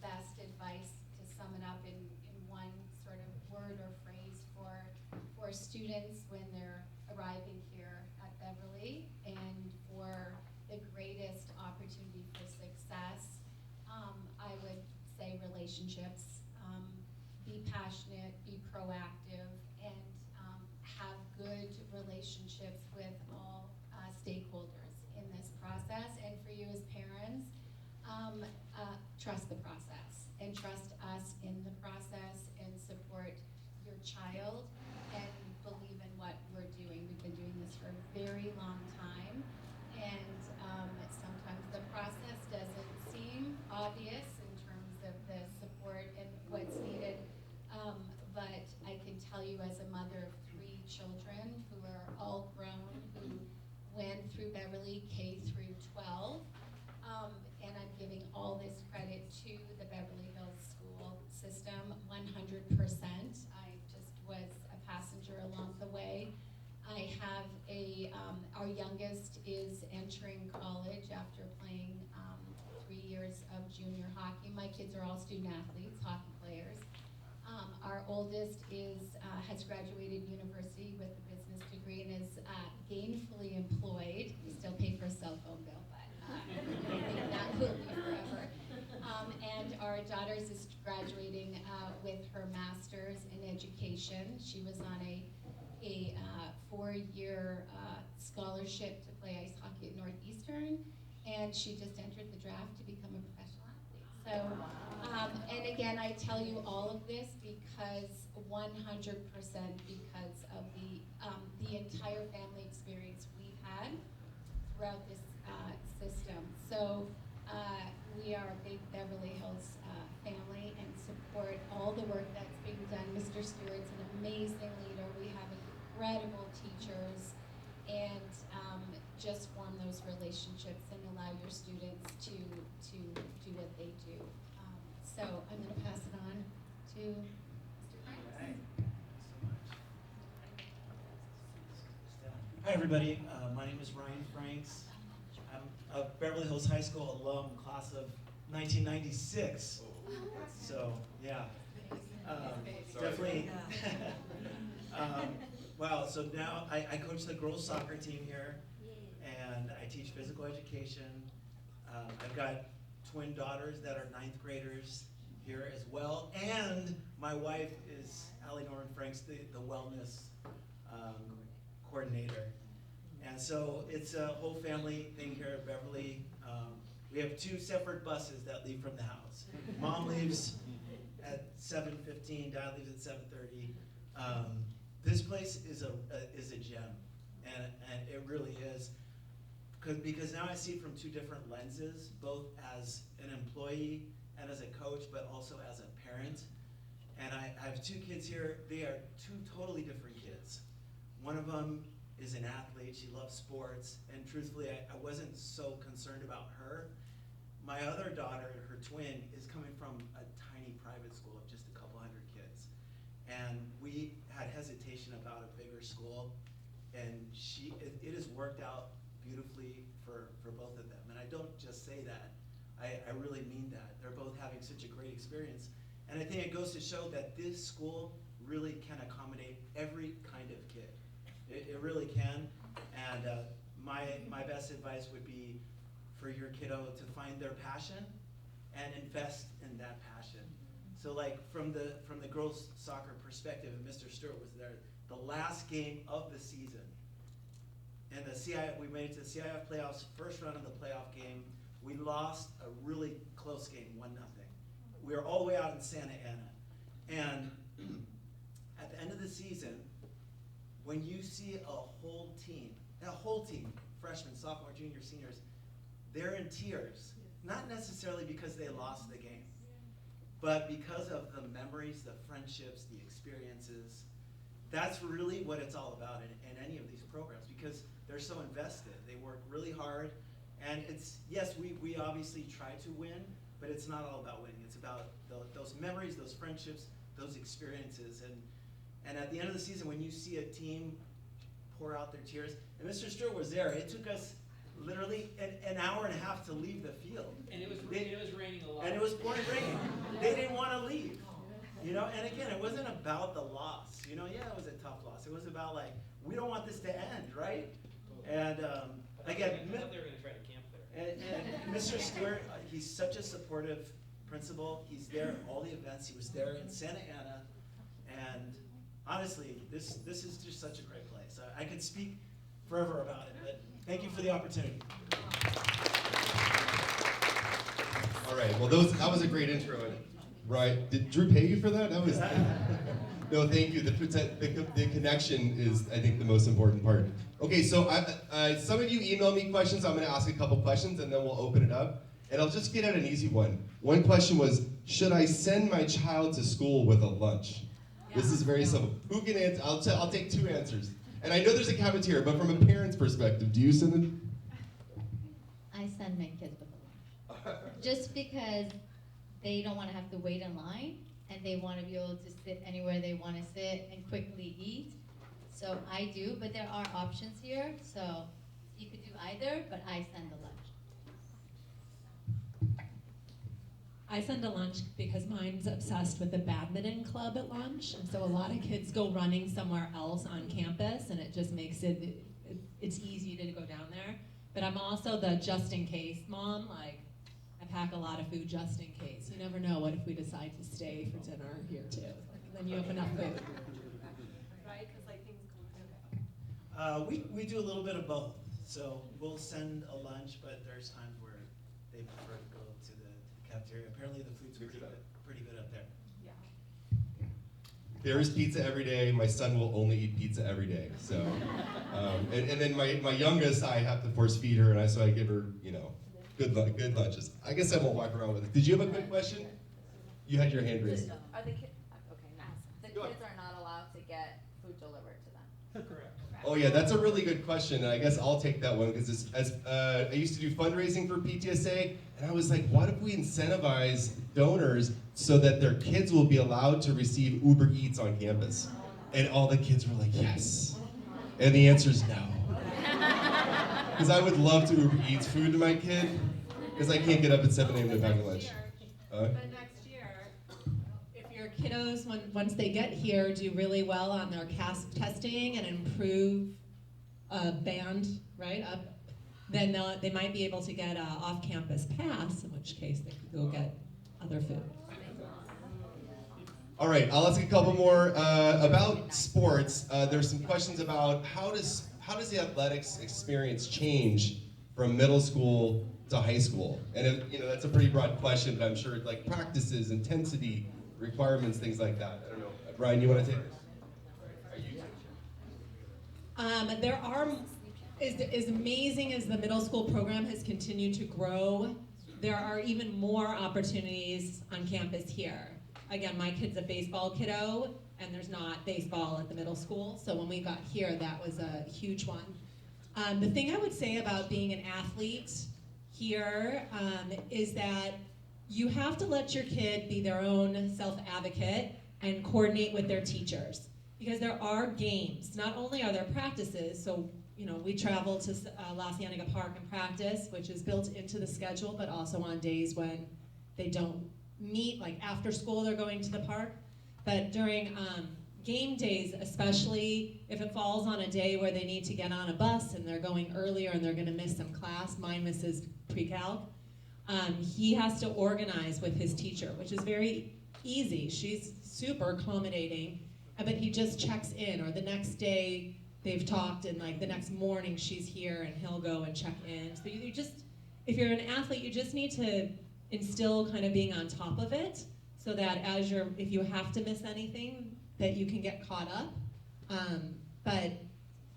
best advice to sum it up in one sort of word or phrase for students when they're arriving here at Beverly and for the greatest opportunity for success, I would say relationships. Be passionate, be proactive, and have good relationships with all stakeholders in this process. And for you as parents, trust the process and trust us in the process and support your child and believe in what we're doing. We've been doing this for a very long time, and sometimes the process doesn't seem obvious in terms of the support and what's needed. But I can tell you as a mother of 3 children who are all grown, who went through Beverly K through 12, and I'm giving all this credit to the Beverly Hills school system, 100%. I just was a passenger along the way. I have our youngest is entering college after playing 3 years of junior hockey. My kids are all student athletes, hockey players. Our oldest has graduated university with a business degree and is gainfully employed. We still pay for a cell phone bill, but I think that will be forever. And our daughter is graduating with her master's in education. She was on a 4-year scholarship to play ice hockey at Northeastern, and she just entered the draft to become a professional athlete. So, and again, I tell you all of this because 100% because of the entire family experience we've had throughout this system. So we are a big Beverly Hills family and support all the work that's being done. Mr. Stewart's an amazing leader. We have incredible teachers, and just form those relationships and allow your students to do what they do. So I'm going to pass it on to Mr. Franks. Hi everybody, my name is Ryan Franks. I'm a Beverly Hills High School alum, class of 1996. So yeah, definitely. Wow, so now I coach the girls soccer team here, and I teach physical education. I've got twin daughters that are 9th graders here as well, and my wife is Allie Norman Franks, the wellness coordinator. And so it's a whole family thing here at Beverly. We have 2 separate buses that leave from the house. Mom leaves at 7:15, Dad leaves at 7:30. This place is a gem, and it really is. Because now I see it from two different lenses, both as an employee and as a coach, but also as a parent. And I have two kids here. They are two totally different kids. One of them is an athlete. She loves sports. And truthfully, I wasn't so concerned about her. My other daughter, her twin, is coming from a tiny private school of just a couple hundred kids. And we had hesitation about a bigger school. And it has worked out beautifully for both of them. And I don't just say that. I really mean that. They're both having such a great experience. And I think it goes to show that this school really can accommodate every kind of kid. It really can. And my best advice would be for your kiddo to find their passion and invest in that passion. So like from the girls soccer perspective, and Mr. Stewart was there, the last game of the season, and we made it to the CIF playoffs, first round of the playoff game. We lost a really close game, 1-0. We were all the way out in Santa Ana. And at the end of the season, when you see a whole team, freshmen, sophomore, junior, seniors, they're in tears. Not necessarily because they lost the game, but because of the memories, the friendships, the experiences. That's really what it's all about in any of these programs, because they're so invested. They work really hard, and yes, we obviously try to win, but it's not all about winning. It's about those memories, those friendships, those experiences. And at the end of the season, when you see a team pour out their tears, and Mr. Stewart was there, it took us literally an hour and a half to leave the field. And it was raining a lot. And it was pouring rain. They didn't want to leave. And again, it wasn't about the loss. Yeah, it was a tough loss. It was about like, we don't want this to end, right? And again, I thought they were going to try to camp there. and Mr. Stewart, he's such a supportive principal. He's there at all the events. He was there in Santa Ana, and honestly, this is just such a great place. I could speak forever about it, but thank you for the opportunity. All right, well, that was a great intro. Right, did Drew pay you for that? That was, no, thank you. The connection is, I think, the most important part. Okay, so some of you emailed me questions. I'm gonna ask a couple questions and then we'll open it up. And I'll just get at an easy one. One question was, should I send my child to school with a lunch? This is very simple. Who can answer? I'll take two answers. And I know there's a cafeteria, but from a parent's perspective, do you send them? I send my kids with a lunch. Just because they don't want to have to wait in line, and they want to be able to sit anywhere they want to sit and quickly eat. So I do, but there are options here. So you could do either, but I send the lunch. I send a lunch because mine's obsessed with the badminton club at lunch, and so a lot of kids go running somewhere else on campus, and it just makes it's easy to go down there. But I'm also the just in case mom, like I pack a lot of food just in case. You never know, what if we decide to stay for dinner here too? Then you have enough food. Right, because like things go We do a little bit of both. So we'll send a lunch, but there's times where they prefer to go to the cafeteria. Apparently the food's pretty good up there. Yeah. There is pizza every day. My son will only eat pizza every day. So, and then my youngest, I have to force feed her, and so I give her, good lunches. I guess I won't walk around with it. Did you have a quick question? You had your hand raised. Are the kids, okay, nice. The kids are not allowed to get food delivered to them? Correct. Oh yeah, that's a really good question, and I guess I'll take that one because I used to do fundraising for PTSA, and I was like, what if we incentivize donors so that their kids will be allowed to receive Uber Eats on campus? And all the kids were like, yes. And the answer is no. Because I would love to Uber Eats food to my kid, because I can't get up at 7 a.m. to pack a lunch. But next year, if your kiddos, once they get here, do really well on their CASP testing and improve band, right, up, then they might be able to get an off-campus pass, in which case they could go get other food. All right, I'll ask a couple more about sports. There's some questions about how does the athletics experience change from middle school to high school? And that's a pretty broad question, but I'm sure like practices, intensity, requirements, things like that. I don't know. Ryan, you want to take it? There are, as amazing as the middle school program has continued to grow, there are even more opportunities on campus here. Again, my kid's a baseball kiddo, and there's not baseball at the middle school, so when we got here, that was a huge one. The thing I would say about being an athlete here is that you have to let your kid be their own self-advocate and coordinate with their teachers. Because there are games. Not only are there practices, so we travel to La Cienega Park and practice, which is built into the schedule, but also on days when they don't meet, like after school they're going to the park. But during game days, especially if it falls on a day where they need to get on a bus and they're going earlier and they're gonna miss some class, mine misses pre-calc, he has to organize with his teacher, which is very easy. She's super accommodating, but he just checks in, or the next day they've talked and like the next morning she's here and he'll go and check in. So you just, if you're an athlete, you just need to instill kind of being on top of it so that if you have to miss anything, that you can get caught up. But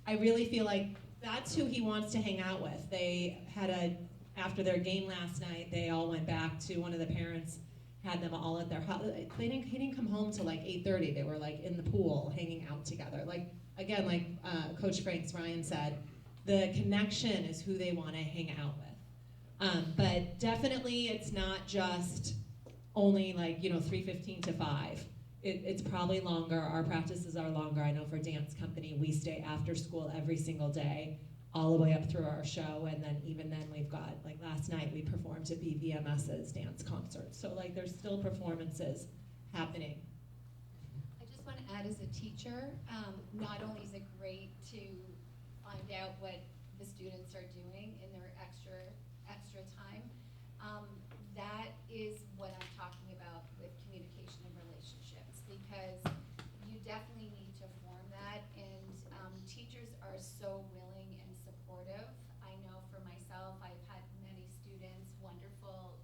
I really feel like that's who he wants to hang out with. They had after their game last night, they all went back to one of the parents, had them all at their house. He didn't come home till like 8:30. They were like in the pool, hanging out together. Like, again, like Coach Ryan said, the connection is who they want to hang out with. But definitely it's not just only like, 3:15 to 5. It's probably longer. Our practices are longer. I know for dance company, we stay after school every single day, all the way up through our show, and then even then we've got, like last night, we performed at BVMS's dance concert. So like there's still performances happening. I just want to add, as a teacher, not only is it great to find out what the students are doing in their extra time, that is what I'm talking about with communication and relationships, because you definitely need to form that, and teachers are so willing and supportive. I know for myself, I've had many students, wonderful,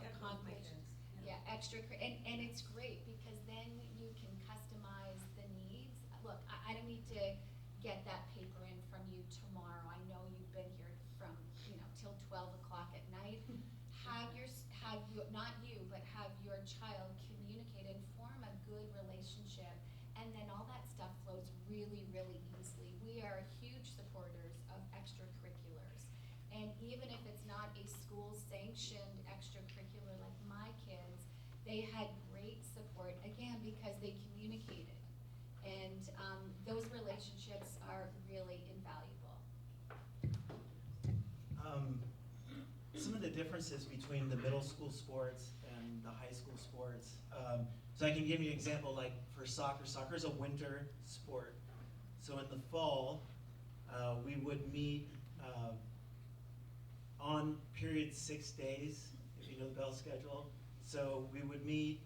accomplishments. Yeah, and it's great because then you can customize the needs. Look, I don't need to get that paper in from you tomorrow. I know you've been here from, till 12 o'clock at night. Not you, but have your child communicate and form a good relationship, and then all that stuff flows really, really easily. We are huge supporters of extracurriculars, and even if it's not a school-sanctioned extracurricular like my kids, they had great support, again, because they communicated, and those relationships are really invaluable. Some of the differences between the middle school sports and the high school sports. So I can give you an example, like for soccer. Soccer is a winter sport. So in the fall, we would meet on period 6 days, if you know the bell schedule. So we would meet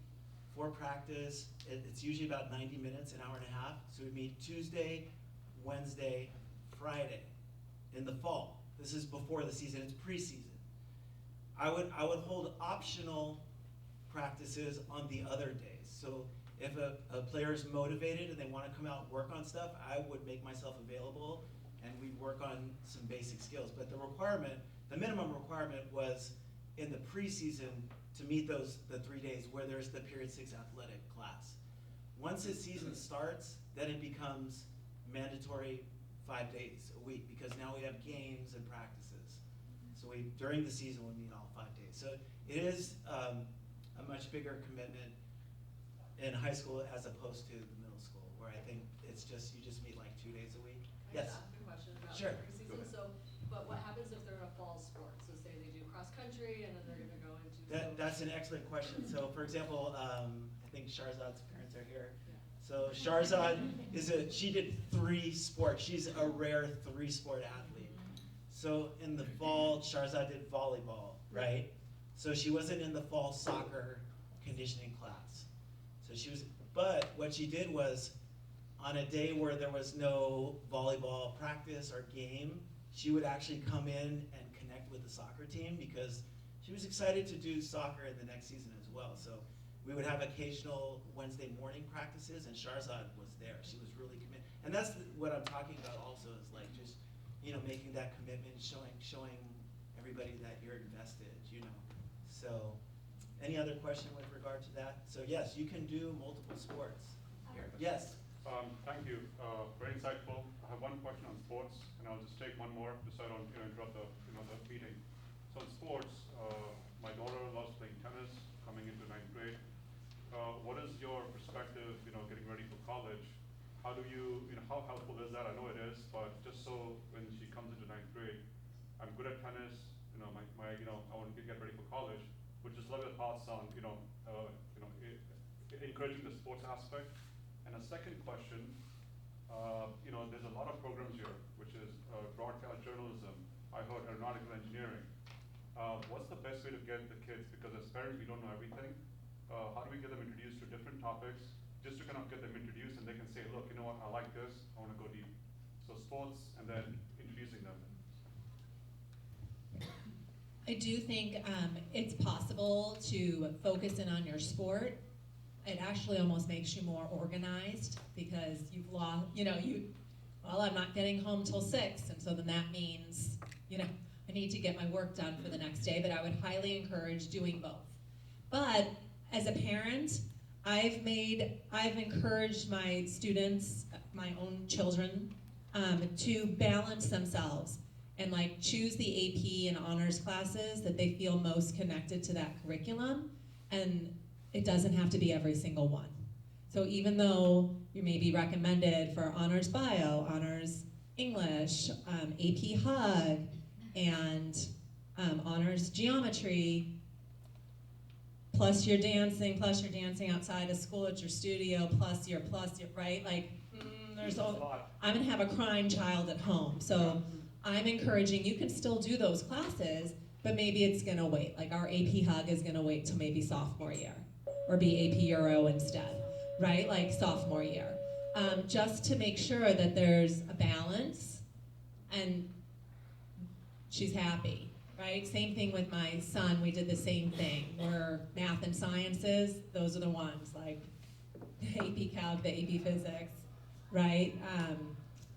for practice. It's usually about 90 minutes, an hour and a half. So we meet Tuesday, Wednesday, Friday in the fall. This is before the season, it's preseason. I would hold optional practices on the other days. So if a player is motivated and they want to come out and work on stuff, I would make myself available and we'd work on some basic skills. But the minimum requirement was in the preseason to meet the 3 days where there's the period 6 athletic class. Once the season starts, then it becomes mandatory 5 days a week because now we have games and practices. So during the season, we meet all 5 days. So it is a much bigger commitment in high school as opposed to the middle school, where I think it's just, you just meet like 2 days a week. Can I Yes? just ask a question about Sure. the preseason? But what happens if they're in a fall sport? So say they do cross country and then they're gonna go into. That's an excellent question. So for example, I think Sharzad's parents are here. So Sharzad she did 3 sports. She's a rare 3-sport athlete. So in the fall, Sharzad did volleyball, right? So she wasn't in the fall soccer conditioning class. So but what she did was, on a day where there was no volleyball practice or game, she would actually come in and connect with the soccer team because she was excited to do soccer in the next season as well. So we would have occasional Wednesday morning practices, and Sharzad was there. She was really committed. And that's what I'm talking about also, is like just, making that commitment, showing everybody that you're invested, So, any other question with regard to that? So yes, you can do multiple sports. Yes? Thank you. Very insightful. I have one question on sports, and I'll just take one more just so I don't interrupt the meeting. So in sports, my daughter loves playing tennis, coming into 9th grade. What is your perspective, getting ready for college? How do you, how helpful is that? I know it is, but just so when she comes into 9th grade, I'm good at tennis, I want to get ready for college. Would just love your thoughts on, encouraging the sports aspect. And a second question, there's a lot of programs here, which is broadcast journalism. I heard aeronautical engineering. What's the best way to get the kids? Because as parents, we don't know everything. How do we get them introduced to different topics, just to kind of get them introduced, and they can say, look, you know what, I like this, I want to go deep. So sports, and then introducing them. I do think it's possible to focus in on your sport. It actually almost makes you more organized because you've lost, I'm not getting home till 6, and so then that means, I need to get my work done for the next day, but I would highly encourage doing both. But as a parent, I've encouraged my students, my own children, to balance themselves and choose the AP and honors classes that they feel most connected to that curriculum, and it doesn't have to be every single one. So even though you may be recommended for honors bio, honors English, AP Hug, and honors geometry, plus you're dancing outside of school at your studio, plus your, right? I'm gonna have a crying child at home. So I'm encouraging, you can still do those classes, but maybe it's gonna wait. Like our AP Hug is gonna wait till maybe sophomore year, or be AP Euro instead, right? Like sophomore year. Just to make sure that there's a balance and she's happy. Right? Same thing with my son, we did the same thing, where math and sciences, those are the ones, like the AP Calc, the AP Physics, right?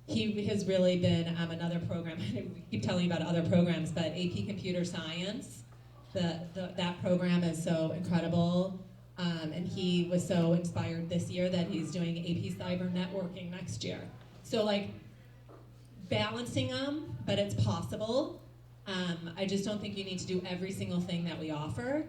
He has really been another program, I keep telling you about other programs, but AP Computer Science, that program is so incredible, and he was so inspired this year that he's doing AP Cyber Networking next year. So balancing them, but it's possible. I just don't think you need to do every single thing that we offer.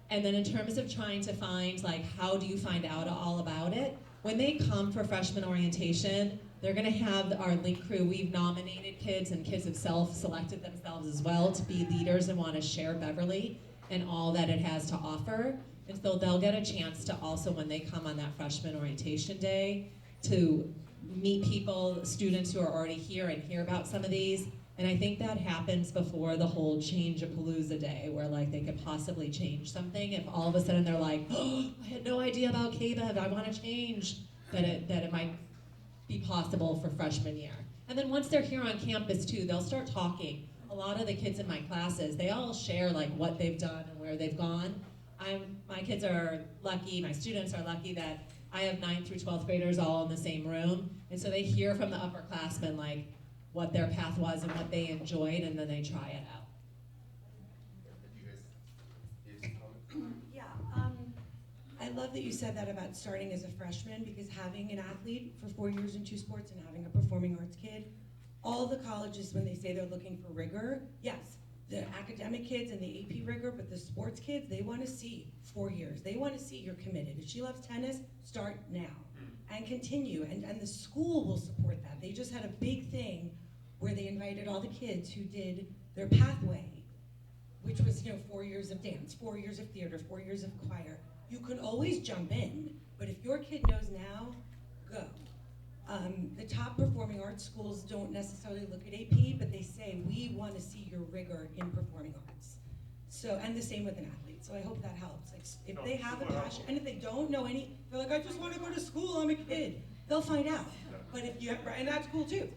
And then in terms of trying to find, how do you find out all about it? When they come for freshman orientation, they're gonna have our link crew. We've nominated kids, and kids have self-selected themselves as well to be leaders and wanna share Beverly and all that it has to offer. And so they'll get a chance to also, when they come on that freshman orientation day, to meet people, students who are already here, and hear about some of these. And I think that happens before the whole Change-a-Palooza day, where they could possibly change something. If all of a sudden they're like, oh, I had no idea about KBEV, I want to change, that it might be possible for freshman year. And then once they're here on campus too, they'll start talking. A lot of the kids in my classes, they all share what they've done and where they've gone. My kids are lucky, my students are lucky that I have 9th through 12th graders all in the same room. And so they hear from the upperclassmen what their path was and what they enjoyed, and then they try it out. Yeah, I love that you said that about starting as a freshman, because having an athlete for 4 years in 2 sports and having a performing arts kid, all the colleges, when they say they're looking for rigor, yes, the academic kids and the AP rigor, but the sports kids, they want to see 4 years. They want to see you're committed. If she loves tennis, start now and continue, and the school will support that. They just had a big thing where they invited all the kids who did their pathway, which was 4 years of dance, 4 years of theater, 4 years of choir. You can always jump in, but if your kid knows now, go. The top performing arts schools don't necessarily look at AP, but they say, we want to see your rigor in performing arts. So, and the same with an athlete. So I hope that helps. If they have a passion, and if they don't know any, they're like, I just want to go to school, I'm a kid. They'll find out. But if you, and that's cool too.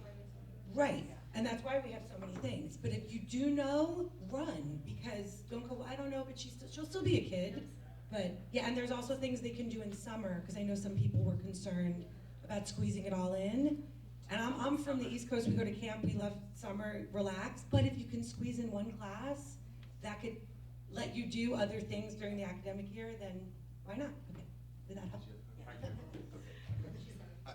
Right, and that's why we have so many things. But if you do know, run, because don't go, I don't know, but she'll still be a kid. But yeah, and there's also things they can do in summer, because I know some people were concerned about squeezing it all in. And I'm from the East Coast, we go to camp, we love summer, relax, but if you can squeeze in one class that could let you do other things during the academic year, then why not? Okay, did that help?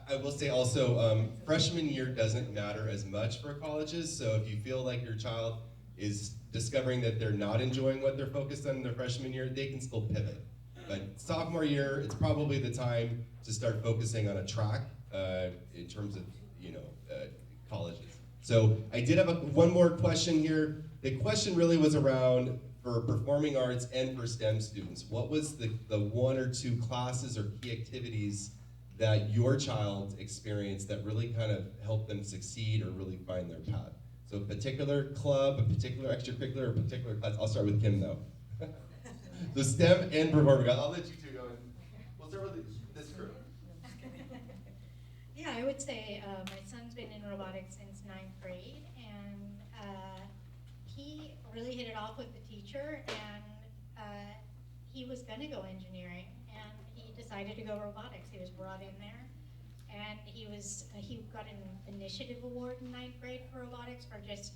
I will say also, freshman year doesn't matter as much for colleges, so if you feel like your child is discovering that they're not enjoying what they're focused on in their freshman year, they can still pivot. But sophomore year, it's probably the time to start focusing on a track in terms of, colleges. So I did have one more question here. The question really was around, for performing arts and for STEM students, what was the one or two classes or key activities that your child experienced that really kind of helped them succeed or really find their path? So a particular club, a particular extracurricular, a particular class. I'll start with Kim though. So STEM and performing. I'll let you two go. We'll start with this group. Yeah, I would say my son's been in robotics since 9th grade, and he really hit it off with the teacher, and he was going to go engineering, and he decided to go robotics. He was brought in there, and he got an initiative award in 9th grade for robotics for just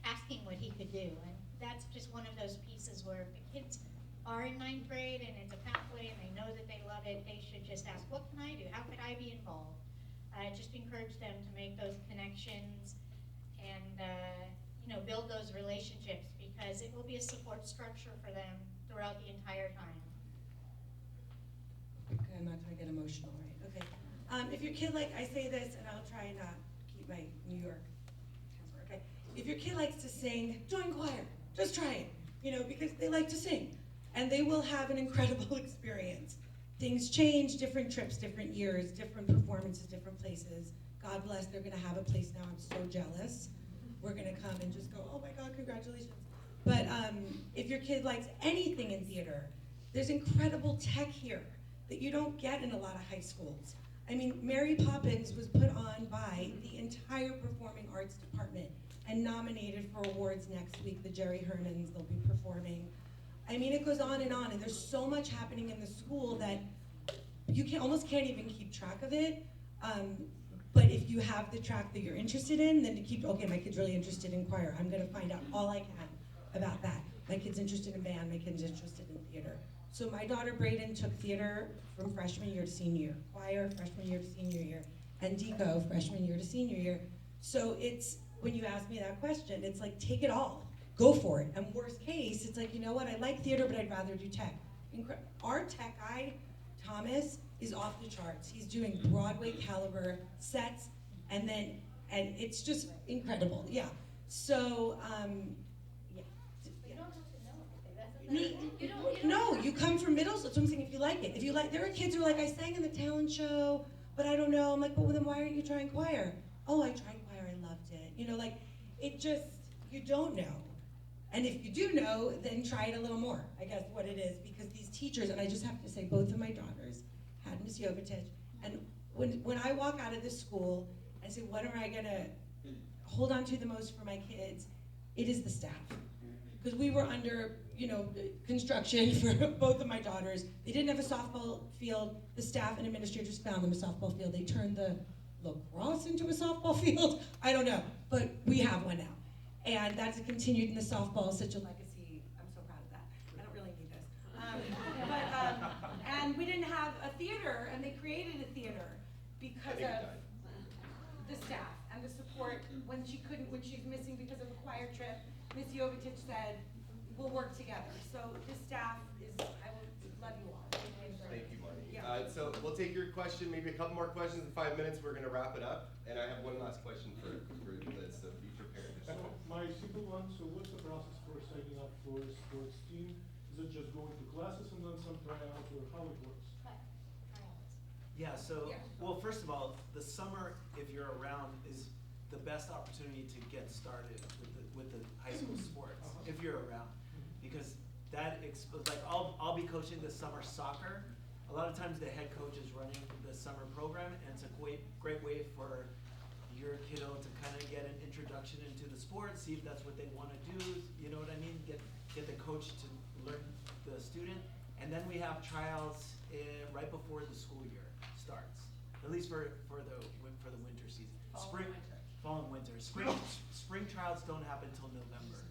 asking what he could do, and that's just one of those pieces where the kids are in 9th grade and it's a pathway and they know that they love it. They should just ask, what can I do? How could I be involved? Just encourage them to make those connections and build those relationships, because it will be a support structure for them throughout the entire time. Okay, I'm not gonna get emotional, right? Okay. If your kid, I say this, and I'll try and not keep my New York temper, okay? If your kid likes to sing, join choir. Just try it, because they like to sing. And they will have an incredible experience. Things change, different trips, different years, different performances, different places. God bless, they're gonna have a place now. I'm so jealous. We're gonna come and just go, oh my God, congratulations. But if your kid likes anything in theater, there's incredible tech here that you don't get in a lot of high schools. I mean, Mary Poppins was put on by the entire performing arts department and nominated for awards next week. The Jerry Hernans, they'll be performing. I mean, it goes on, and there's so much happening in the school that you almost can't even keep track of it. But if you have the track that you're interested in, then to keep, okay, my kid's really interested in choir. I'm gonna find out all I can about that. My kid's interested in band, my kid's interested in theater. So my daughter Brayden took theater from freshman year to senior year, choir freshman year to senior year, and deco freshman year to senior year. So it's, when you ask me that question, it's like, take it all, go for it. And worst case, it's like, you know what, I like theater, but I'd rather do tech. Our tech guy, Thomas, is off the charts. He's doing Broadway caliber sets, and it's just incredible, yeah. So, yeah. You don't have to know. No, you come from middle school. So I'm saying, if you like it, there are kids who are like, I sang in the talent show, but I don't know. I'm like, well, then why aren't you trying choir? Oh, I tried choir, I loved it. It just, you don't know. And if you do know, then try it a little more, I guess what it is, because these teachers, and I just have to say, both of my daughters had Miss Jovetic, and when I walk out of this school and say, what am I gonna hold on to the most for my kids, it is the staff. Because we were under, construction for both of my daughters. They didn't have a softball field. The staff and administrators found them a softball field. They turned the lacrosse into a softball field. I don't know, but we have one now. And that's continued in the softball, such a legacy. I'm so proud of that. I don't really need this. And we didn't have a theater, and they created a theater because of the staff and the support when she's missing because of a choir trip. Miss Jovetic said, we'll work together. So the staff I will love you all. Thank you, Marty. Yeah. So we'll take your question, maybe a couple more questions in 5 minutes. We're gonna wrap it up. And I have one last question for this future parent. So my simple one, so what's the process for signing up for a sports team? Is it just going to classes and then some tryouts, or how it works? Yeah, well, first of all, the summer, if you're around, is the best opportunity to get started with the high school sports, if you're around. Because I'll be coaching the summer soccer. A lot of times the head coach is running the summer program, and it's a great way for your kiddo to kind of get an introduction into the sport, see if that's what they want to do, you know what I mean? Get the coach to learn the student. And then we have tryouts right before the school year starts. at least for the winter season. Fall and winter. Fall and winter. Spring trials don't happen until November.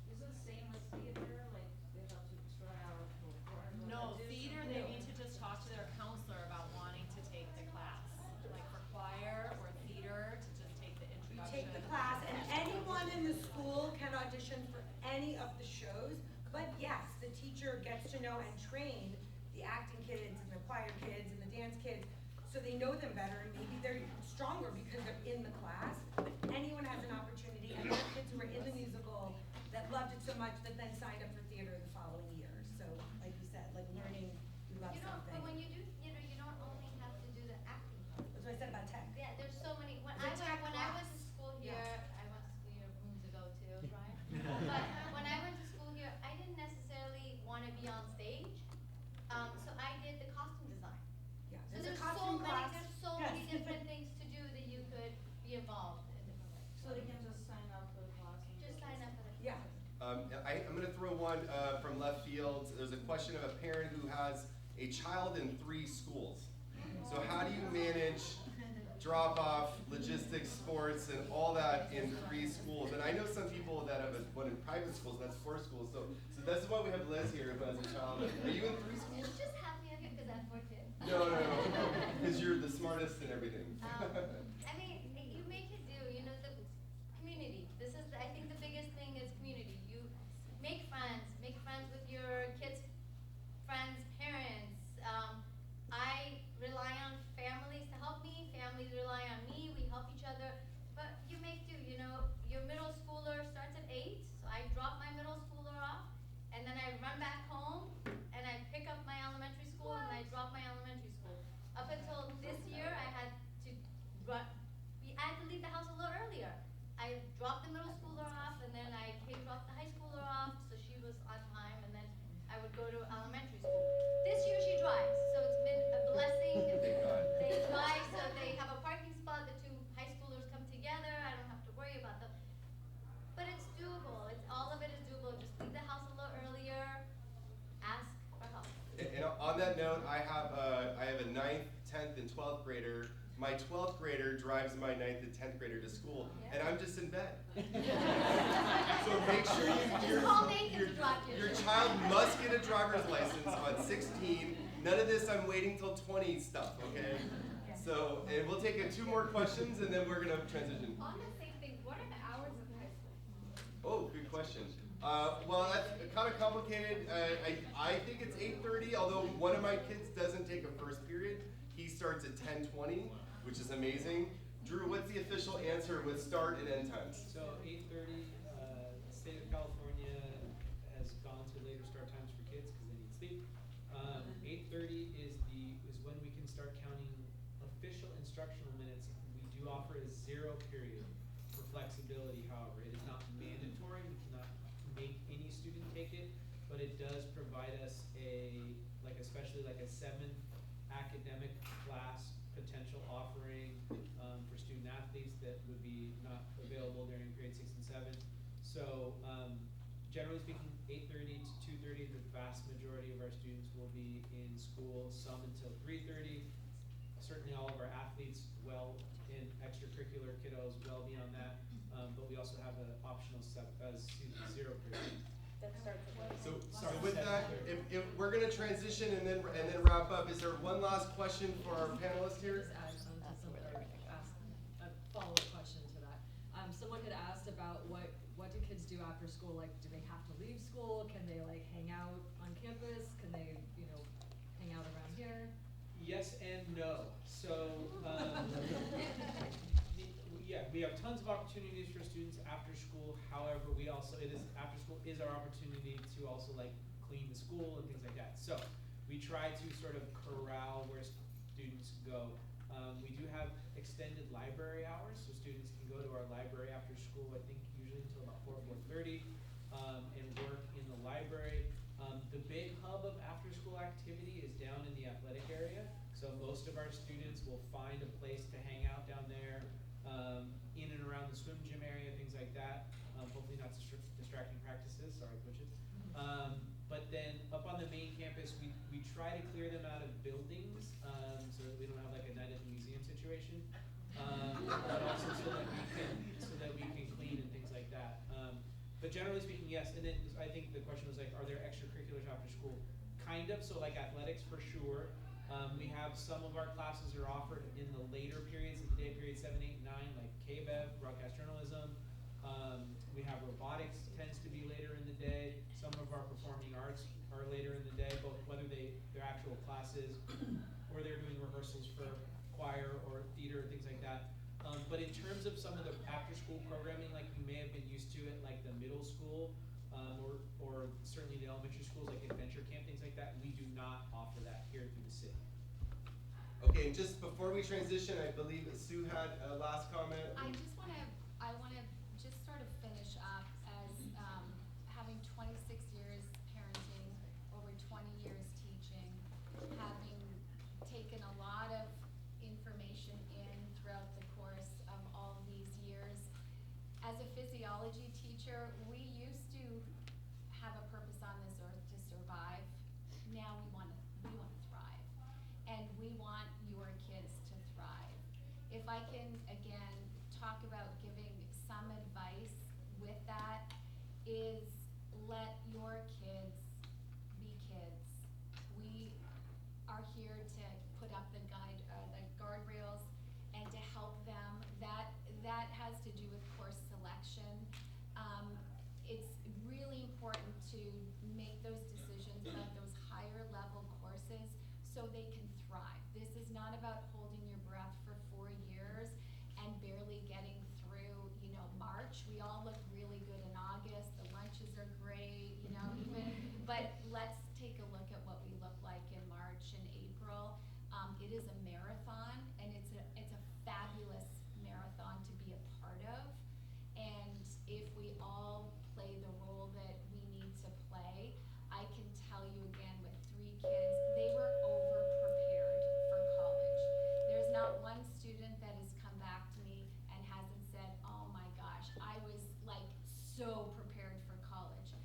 Is it the same as theater, like they have to try out before? No, theater, they need to just talk to their counselor about wanting to take the class. Like for choir or theater, to just take the You introduction. take the class, and anyone in the school can audition for any of the shows, but yes, the teacher gets to know and train the acting kids and the choir kids and the dance kids, so they know them better, and maybe they're stronger because they're in the class, but anyone has an opportunity, and there are kids who are in the musical that loved it so much that then signed up for theater the following year, so like you said, like learning, you love You know, something. but when you do theater, you don't only have to do the acting part. That's what I said about tech. Yeah, there's so many. When The tech I went class. to school here, Yeah. I went to school here moons ago too, right? But when I went to school here, I didn't necessarily want to be on stage, so I did the costume design. Yeah, So there's a there's costume class. there's so Yes. many different things to do that you could be involved in different ways. So they can just sign up for the class and Just sign up for the Yeah. I'm going to throw one from left field. There's a question of a parent who has a child in 3 schools. So how do you manage drop-off, logistics, sports, and all that in 3 schools? And I know some people that have one in private schools, that's 4 schools. So that's why we have Liz here who has a child. Are you in 3 schools? It's just happy I'm here because I have 4 kids. No, because you're the smartest and everything. I mean, you make it do, you know, the community. This is, I think the biggest thing is community. You make friends with your kids' friends, parents. I rely on families to help me, families rely on me, we help each other. But you make do, you know, your middle schooler starts at 8, so I drop my middle schooler off, and then I run back home, and I pick up my elementary school, and I drop my elementary school. Up until this year, I had to leave the house a little earlier. I dropped the middle schooler off, and then I dropped the high schooler off, so she was on time, and then I would go to elementary school. This year she drives, so it's been a blessing. Thank God. They drive, so they have a parking spot, the 2 high schoolers come together, I don't have to worry about them. But it's doable, all of it is doable, just leave the house a little earlier, ask for help. And on that note, I have a 9th, 10th, and 12th grader. My 12th grader drives my 9th and 10th grader to school, and I'm just in bed. So make sure your child must get a driver's license on 16. None of this I'm waiting till 20 stuff, okay? So, and we'll take 2 more questions, and then we're gonna transition. On the same thing, what are the hours of high school? Oh, good question. Well, that's kind of complicated. I think it's 8:30, although one of my kids doesn't take a first period. He starts at 10:20, which is amazing. Drew, what's the official answer with start and end times? So 8:30, the state of California has gone to later start times for kids because they need sleep. 8:30 is when we can start counting official instructional minutes. We do offer a 0 period for flexibility, however. It is not mandatory. We cannot make any student take it, but it does provide us especially like a 7th academic class potential offering for student athletes that would be not available during grade 6 and 7. So generally speaking, 8:30 to 2:30, the vast majority of our students will be in school, some until 3:30. Certainly all of our athletes in extracurricular kiddos well beyond that, but we also have an optional 0 period. So with that, if we're going to transition and then wrap up, is there one last question for our panelists here? Just add ask a follow-up question to that. Someone had asked about what do kids do after school? Like, do they have to leave school? Can they hang out on campus? Can they hang out around here? Yes and no. So we have tons of opportunities for students after school. However, after school is our opportunity to also clean the school and things like that. So we try to sort of corral where students go. We do have extended library hours, so students can go to our library after school, I think usually until about 4:30, and work in the library. The big hub of after-school activity is down in the athletic area, so most of our students will find a place to hang out down there, in and around the swim gym area, things like that. Hopefully not distracting practices, sorry coaches. But then up on the main campus, we try to clear them out of buildings, so that we don't have a like athletics for sure. We have some of our classes are offered in the later periods of the day, period 7, 8, 9, like KBEV, broadcast journalism. We have robotics tends to be later in the day. Some of our performing arts are later in the day, both whether they're actual classes or they're doing rehearsals for choir or theater, things like that. But in terms of some of the after-school programming, like you may have been used to it, like the middle school, or certainly the elementary schools, like adventure camp, things like that, we do not offer that here through the city. Okay, and just before we transition, I believe that Sue had a last comment. I wanna just sort of finish up as, having 26 years parenting, over 20 years teaching, having taken a lot of information in throughout the course of all these years. As a physiology teacher, we used to have a purpose on this earth to survive. Now we wanna thrive. And we want your kids to thrive. If I can, again, talk about giving some advice with that, is let your kids be kids. We are here to put up the guardrails and to help them. That has to do with course selection. It's really important to make those decisions about those higher level courses so they can thrive. This is not about holding your breath for 4 years and barely getting through, March. We all look really good in August. The lunches are great, but let's take a look at what we look like in March and April. It is a marathon, and it's a fabulous marathon to be a part of. And if we all play the role that we need to play, I can tell you again, with 3 kids, they were over-prepared for college. There's not one student that has come back to me and hasn't said, oh my gosh, I was like so prepared for college.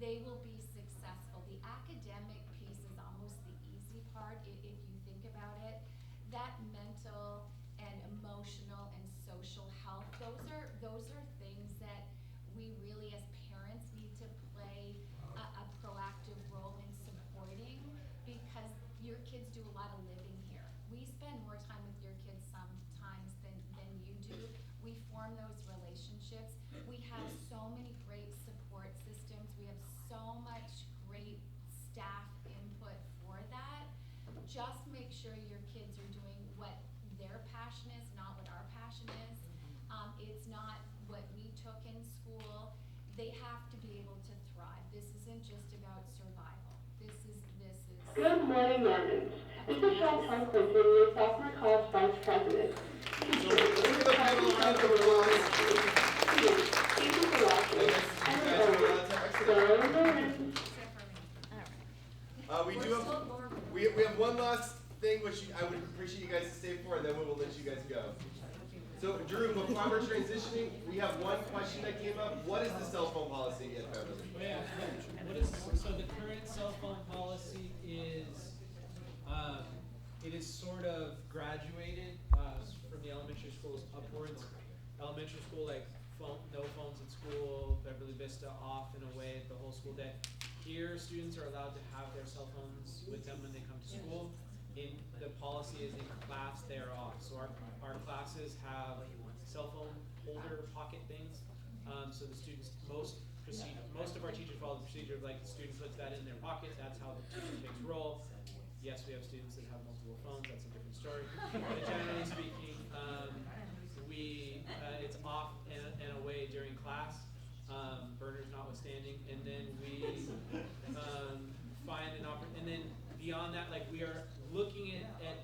They will be successful. The academic piece is almost the easy part if you think about it. That mental and emotional and social health, those are things that we really as parents need to play a proactive role in supporting, because your kids do a lot of living here. We spend more time with your kids sometimes than you do. We form those relationships. We have so many great support systems. We have so much great staff input for that. Just make sure your kids are doing what their passion is, not what our passion is. It's not what we took in school. They have to be able to thrive. This isn't just about survival. This is. Good morning, London. This is Sean Conklin, Sophomore College Vice President. Thank you for watching. We have one last thing which I would appreciate you guys to stay for, and then we will let you guys go. So, Drew, before we're transitioning, we have one question that came up. What is the cell phone policy at Beverly? Oh, yeah. So the current cell phone policy is, it is sort of graduated from the elementary schools upwards. Elementary school, like no phones at school, Beverly Vista off and away the whole school day. Here, students are allowed to have their cell phones with them when they come to school. The policy is in class, they are off. So our classes have cell phone holder pocket things. So the students, most of our teachers follow the procedure of like the student puts that in their pocket, that's how the teacher takes roll. Yes, we have students that have multiple phones, that's a different story. But generally speaking, it's off and away during class, burners notwithstanding, and then we find an opportunity, and then beyond that, like we are looking at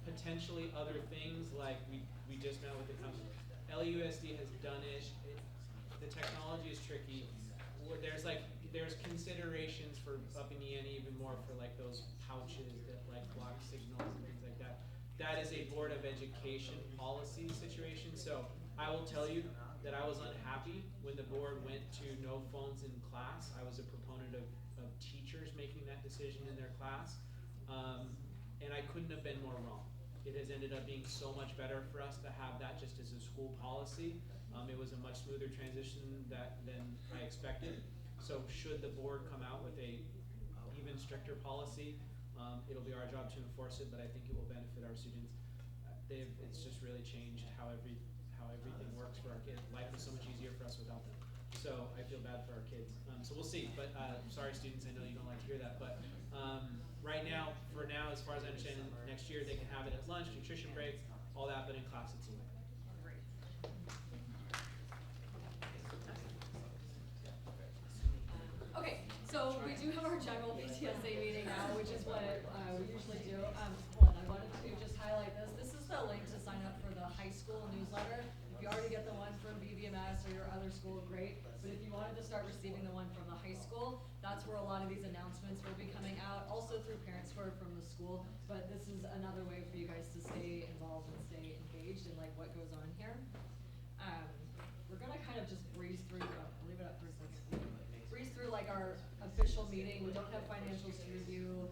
potentially other things, like we just met with the company. LUSD has done it. The technology is tricky. There's considerations for upping the ante even more for like those pouches that like block signals and things like that. That is a Board of Education policy situation. So I will tell you that I was unhappy when the board went to no phones in class. I was a proponent of teachers making that decision in their class. And I couldn't have been more wrong. It has ended up being so much better for us to have that just as a school policy. It was a much smoother transition than I expected. So should the board come out with a even stricter policy, It'll be our job to enforce it, but I think it will benefit our students. It's just really changed how everything works for our kids. Life is so much easier for us without them. So I feel bad for our kids. So we'll see. But sorry, students, I know you don't like to hear that. But right now, for now, as far as I understand, next year they can have it at lunch, nutrition break, all that, but in class it's away. Okay, so we do have our general PTSA meeting now, which is what we usually do. Hold on, I wanted to just highlight this. This is the link to sign up for the high school newsletter. If you already get the one from BVMS or your other school, great. But if you wanted to start receiving the one from the high school, that's where a lot of these announcements will be coming out, also through parents who are from the school. But this is another way for you guys to stay involved and stay engaged in like what goes on here. We're gonna kind of just breeze through, I'll leave it up for a second. Breeze through like our official meeting. We don't have financials to review.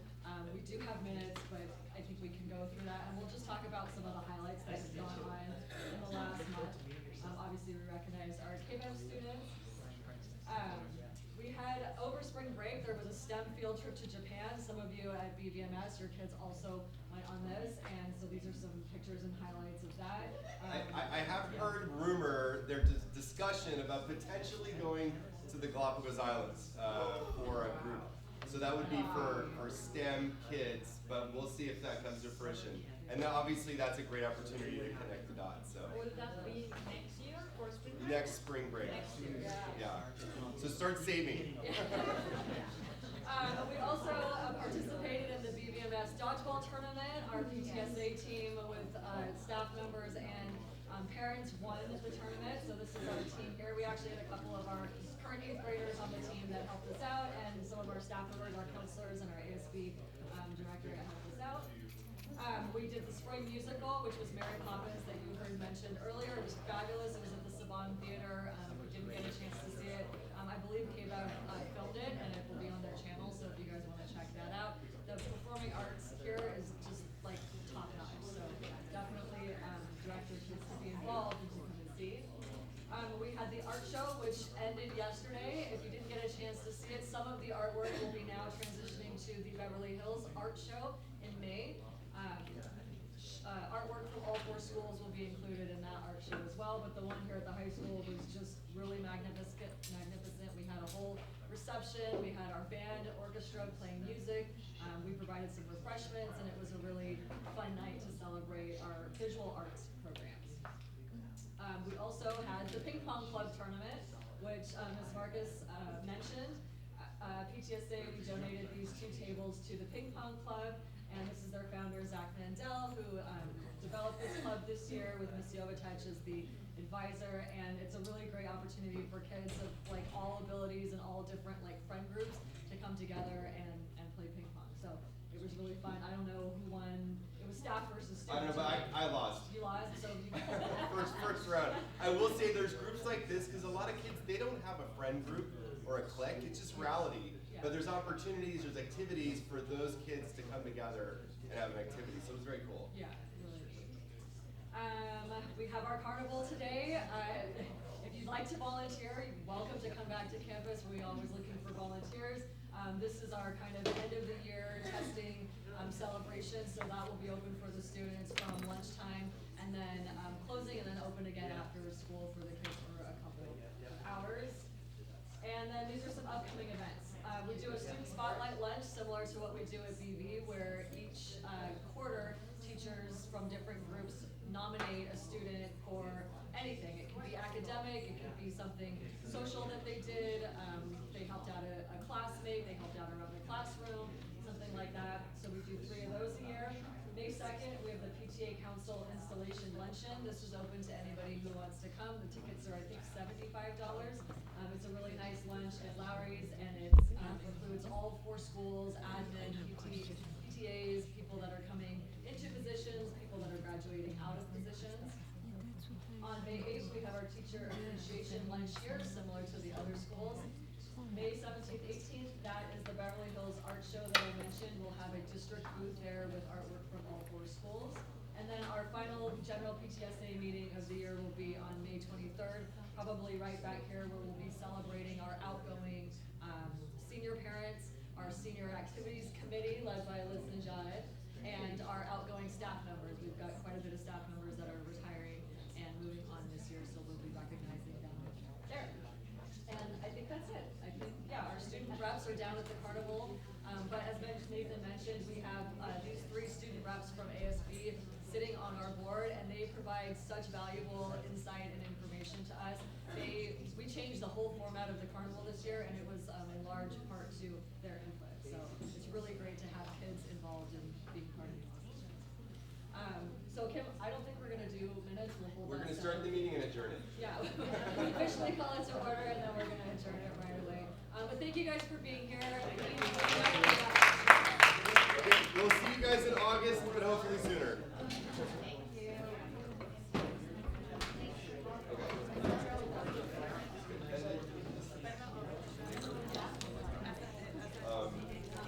We do have minutes, but I think we can go through that. And we'll just talk about some of the highlights that have gone on in the last month. Obviously, we recognize our KBEV students. We had, over spring break, there was a STEM field trip to Japan. Some of you at BVMS, your kids also went on this. And so these are some pictures and highlights of that. I have heard rumor, there's discussion about potentially going to the Galapagos Islands for a group. So that would be for STEM kids, but we'll see if that comes to fruition. And then obviously that's a great opportunity to connect the dots. So Will that be next year for spring break? next spring break. Next year, Yeah. So start saving. We also participated in the BVMS dodgeball tournament. Our PTSA team with staff members and parents won the tournament. So this is our team here. We actually had a couple of our current 8th graders on the team that helped us out, and some of our staff members, our counselors, and our ASB director that helped us out. We did the spring musical, which was Mary Poppins that you heard mentioned earlier. It was fabulous. It was at the Saban Theater. We didn't get a chance to see it. I believe KBEV filmed it, and it will be on their channel, so if you guys want to check that out. The performing arts here is just like top notch, so definitely direct your kids to be involved and to come and see. We had the art show, which ended yesterday. If you didn't get a chance to see it, some of the artwork will be now transitioning to the Beverly Hills Art Show in May. Artwork from all 4 schools will be included in that art show as well, but the one here at the high school was just really magnificent. We had a whole reception, we had our band orchestra playing music, we provided some refreshments, and it was a really fun night to celebrate our visual arts programs. We also had the ping pong club tournament, which Ms. Marcus mentioned. PTSA, we donated these 2 tables to the ping pong club. And this is their founder, Zach Mandel, who developed this club this year with Ms. Jovatech as the advisor. And it's a really great opportunity for kids of like all abilities and all different like friend groups to come together and play ping pong. So it was really fun. I don't know who won. It was staff versus students. I don't know, but I lost. You lost, so you first round. I will say there's groups like this because a lot of kids, they don't have a friend group or a clique. It's just rowdy. But there's opportunities, there's activities for those kids to come together and have an activity. So it was very cool. Yeah, really neat. We have our carnival today. If you'd like to volunteer, you're welcome to come back to campus. We're always looking for volunteers. This is our kind of end of the year testing celebration. So that will be open for the students from lunchtime and then closing and then open again after school for the kids for a couple of hours. And then these are some upcoming events. We do a student spotlight lunch similar to what we do at BV, where each quarter teachers from different groups nominate a student for anything. It can be academic, it could be something social that they did, they helped out a classmate, they helped out around the classroom, something like that. So we do 3 of those a year. May 2nd, we have the PTA Council Installation Luncheon. This is open to anybody who wants to come. The tickets are, I think, $75. It's a really nice lunch at Lowry's, and it includes all 4 schools, admin, PTAs, people that are coming into positions, people that are graduating out of positions. On May 8th, we have our teacher appreciation lunch here, similar to the other schools. May 17th, 18th, that is the Beverly Hills Art Show that I mentioned. We'll have a district booth there with artwork from all 4 schools. And then our final general PTSA meeting of the year will be on May 23rd, probably right back here where we'll be celebrating our outgoing senior parents, our our senior activities committee led by Liz and Jad, and our outgoing staff members. We've got quite a bit of staff members that are retiring and moving on this year, so we'll be recognizing them there. And I think that's it. I think, yeah, our student reps are down at the carnival, but as Nathan mentioned, we have these 3 student reps from ASB sitting on our board, and they provide such valuable insight and information to us. We changed the whole format of the carnival this year, and it was in large part to their input. So it's really great to have kids involved in being part of these decisions. So Kim, I don't think we're gonna do minutes. We're gonna start the meeting and adjourn it. Yeah, we officially call it to order, and then we're gonna adjourn it right away. But thank you guys for being here. We'll see you guys in August, but hopefully sooner.